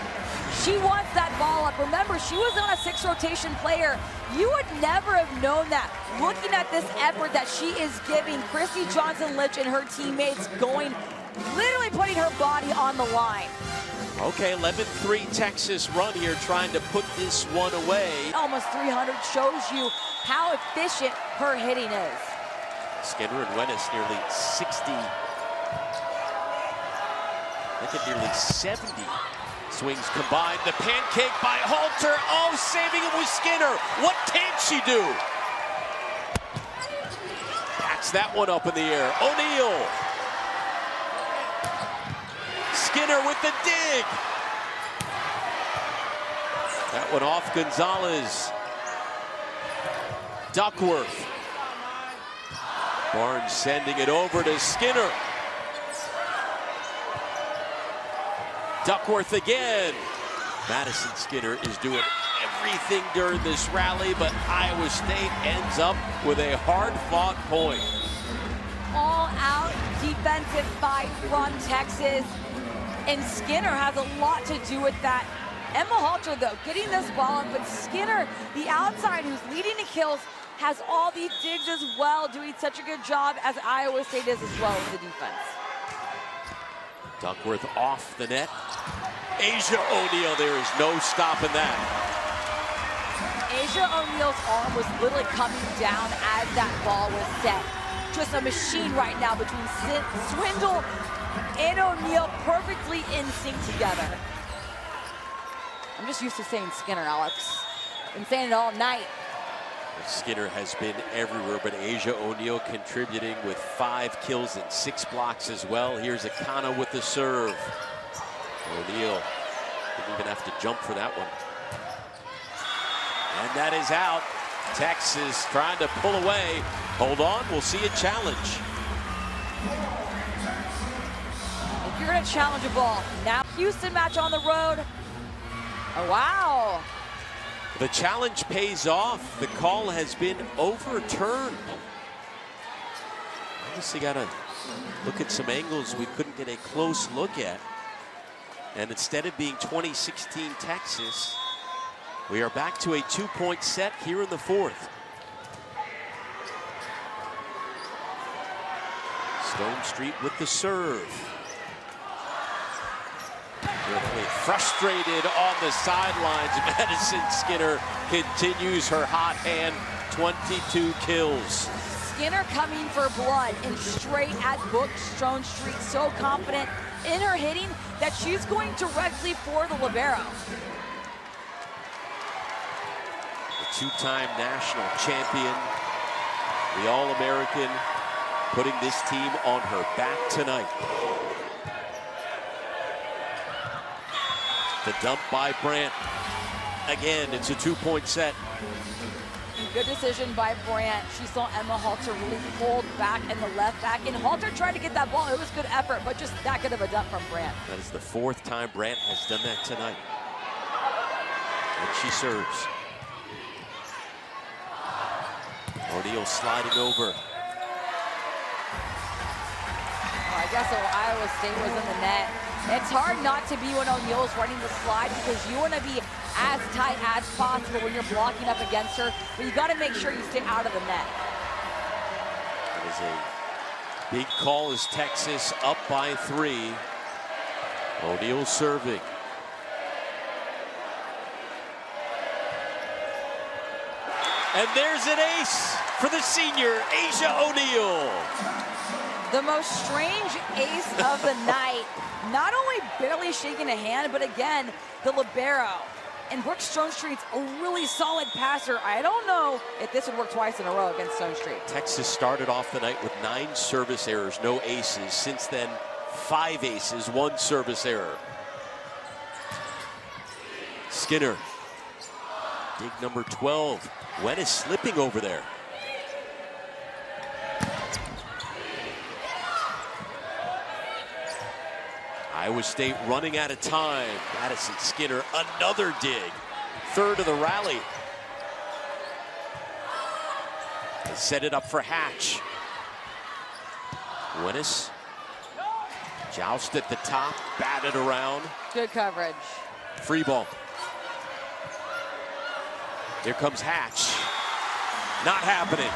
She wants that ball up. Remember, she was on a 6 rotation player. You would never have known that. Looking at this effort that she is giving, Christy Johnson-Litch and her teammates going, literally putting her body on the line. Okay, 11-3 Texas run here, trying to put this one away. Almost 300 shows you how efficient her hitting is. Skinner and Wennis nearly 60. Look at nearly 70. Swings combined, the pancake by Halter. Oh, saving it with Skinner. What can she do? Backs that one up in the air. O'Neal. Skinner with the dig. That one off Gonzalez. Duckworth. Barnes sending it over to Skinner. Duckworth again. Madison Skinner is doing everything during this rally, but Iowa State ends up with a hard-fought point. All-out defensive fight from Texas, and Skinner has a lot to do with that. Emma Halter, though, getting this ball up, but Skinner, the outside who's leading the kills, has all these digs as well, doing such a good job as Iowa State is as well with the defense. Duckworth off the net. Asia O'Neal, there is no stopping that. Asia O'Neal's arm was literally coming down as that ball was set. Just a machine right now between Swindle and O'Neal, perfectly in sync together. I'm just used to saying Skinner, Alex. Been saying it all night. Skinner has been everywhere, but Asia O'Neal contributing with 5 kills and 6 blocks as well. Here's Akana with the serve. O'Neal didn't even have to jump for that one. And that is out. Texas trying to pull away. Hold on, we'll see a challenge. If you're gonna challenge a ball, now Houston match on the road. Oh, wow. The challenge pays off. The call has been overturned. Obviously gotta look at some angles we couldn't get a close look at. And instead of being 2016 Texas, we are back to a 2-point set here in the 4th. Stone Street with the serve. Really frustrated on the sidelines. Madison Skinner continues her hot hand, 22 kills. Skinner coming for blood and straight at Stone Street. So confident in her hitting that she's going directly for the libero. The 2-time national champion, the All-American, putting this team on her back tonight. The dump by Brandt. Again, it's a 2-point set. Good decision by Brandt. She saw Emma Halter really pulled back in the left back, and Halter tried to get that ball. It was good effort, but just that good of a dump from Brandt. That is the 4th time Brandt has done that tonight. And she serves. O'Neal sliding over. Oh, I guess Iowa State was in the net. It's hard not to be when O'Neal's running the slide because you want to be as tight as possible when you're blocking up against her, but you got to make sure you stay out of the net. That is a big call as Texas up by 3. O'Neal serving. And there's an ace for the senior, Asia O'Neal. The most strange ace of the night. Not only barely shaking a hand, but again, the libero. And Brooke Stone Street's a really solid passer. I don't know if this would work twice in a row against Stone Street. Texas started off the night with 9 service errors, no aces. Since then, 5 aces, 1 service error. Skinner, dig number 12. Wen is slipping over there. Iowa State running out of time. Madison Skinner, another dig. 3rd of the rally. They set it up for Hatch. Winnis. Joust at the top, batted around. Good coverage. Free ball. Here comes Hatch. Not happening.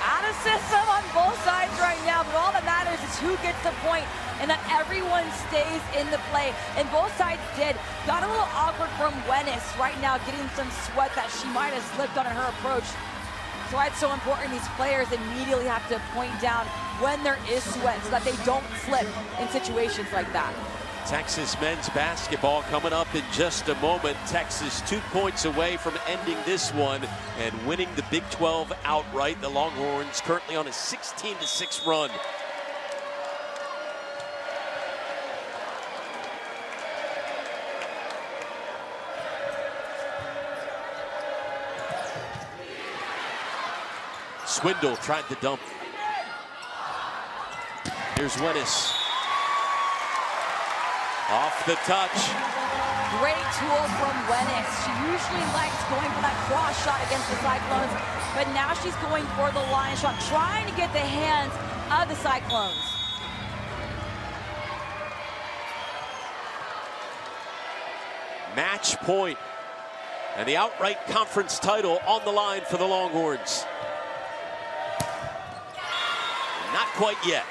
Out of system on both sides right now, but all that matters is who gets the point and that everyone stays in the play. And both sides did. Got a little awkward from Winnis right now, getting some sweat that she might have slipped on in her approach. That's why it's so important these players immediately have to point down when there is sweat so that they don't slip in situations like that. Texas men's basketball coming up in just a moment. Texas 2 points away from ending this one and winning the Big 12 outright. The Longhorns currently on a 16-6 run. Swindle tried to dump. Here's Winnis. Off the touch. Great tool from Winnis. She usually likes going for that cross shot against the Cyclones, but now she's going for the line shot, trying to get the hands of the Cyclones. Match point. And the outright conference title on the line for the Longhorns. Not quite yet.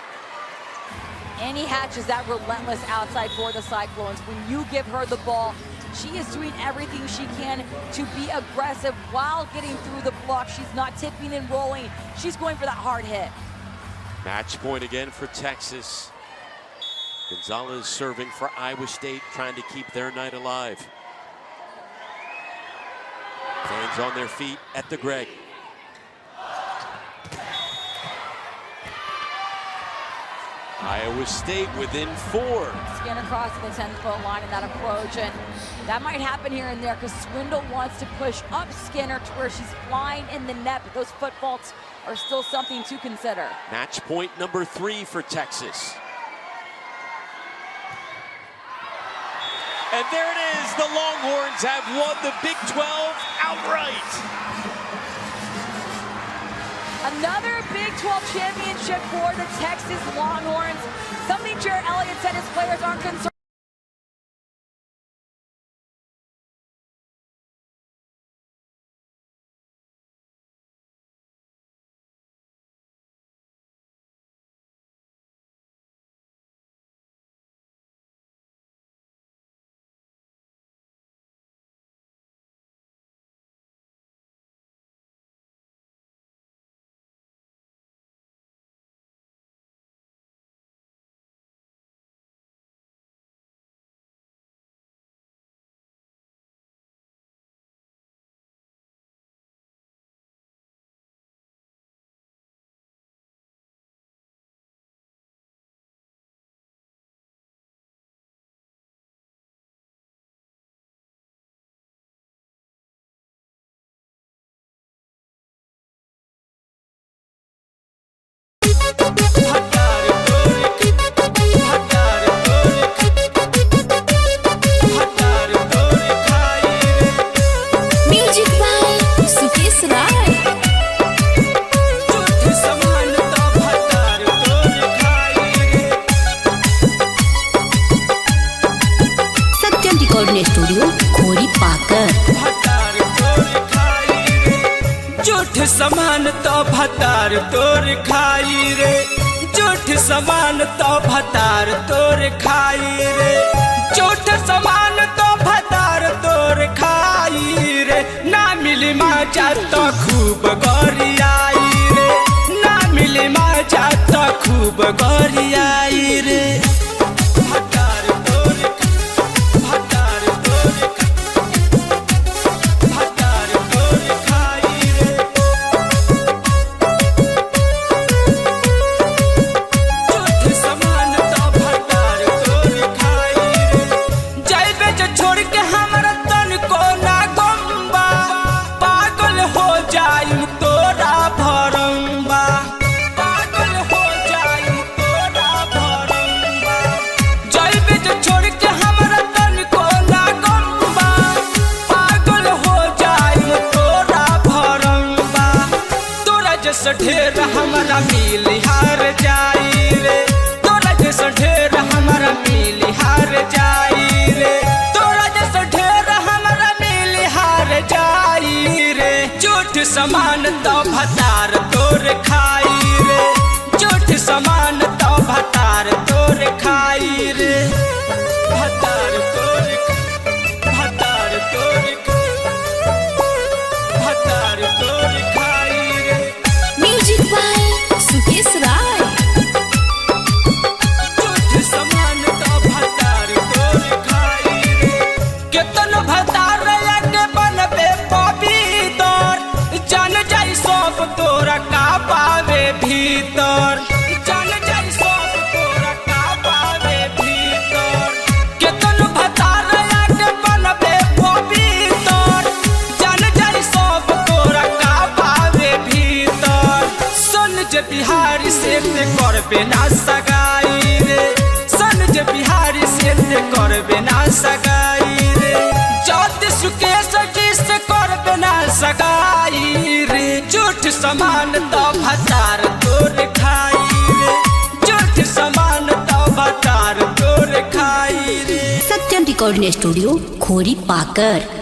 Annie Hatch is that relentless outside for the Cyclones. When you give her the ball, she is doing everything she can to be aggressive while getting through the block. She's not tipping and rolling. She's going for that hard hit. Match point again for Texas. Gonzalez serving for Iowa State, trying to keep their night alive. Fans on their feet at the Greg. Iowa State within 4. Skinner crossing the 10-foot line in that approach, and that might happen here and there because Swindle wants to push up Skinner to where she's flying in the net, but those foot faults are still something to consider. Match point number 3 for Texas. And there it is, the Longhorns have won the Big 12 outright. Another Big 12 championship for the Texas Longhorns. Something Jared Elliott said his players aren't concerned. समान तो भतार तोर खाई रे, झूठ समान तो भतार तोर खाई रे, झूठ समान तो भतार तोर खाई रे। ना मिली मजा तो खूब गोरियाई रे, ना मिली मजा तो खूब गोरियाई रे। ढेर हमारा मिली हार जाई रे, तोरा जैसा ढेर हमारा मिली हार जाई रे, तोरा जैसा ढेर हमारा मिली हार जाई रे। झूठ समान तो भतार तोर खाई रे, झूठ समान तो भतार तोर खाई रे। भतार तोर भतार तोर भतार तोर खाई रे। झूठ समान तो भतार तोर खाई रे। केतन भतार लगे बनबे पवित्र, जान जाई सब तोरा का पावे भीतर, जान जाई सब तोरा का पावे भीतर। केतन भतार लगे बनबे पवित्र, जान जाई सब तोरा का पावे भीतर। सन जे बिहारी से ते करबे ना सगाई रे, सन जे बिहारी से ते करबे ना सगाई रे। जाति सुकेश जी से करबे ना सगाई रे। झूठ समान तो भतार तोर खाई रे, झूठ समान तो भतार तोर खाई रे। सत्यम रिकॉर्डिंग स्टूडियो खोरी पाकर।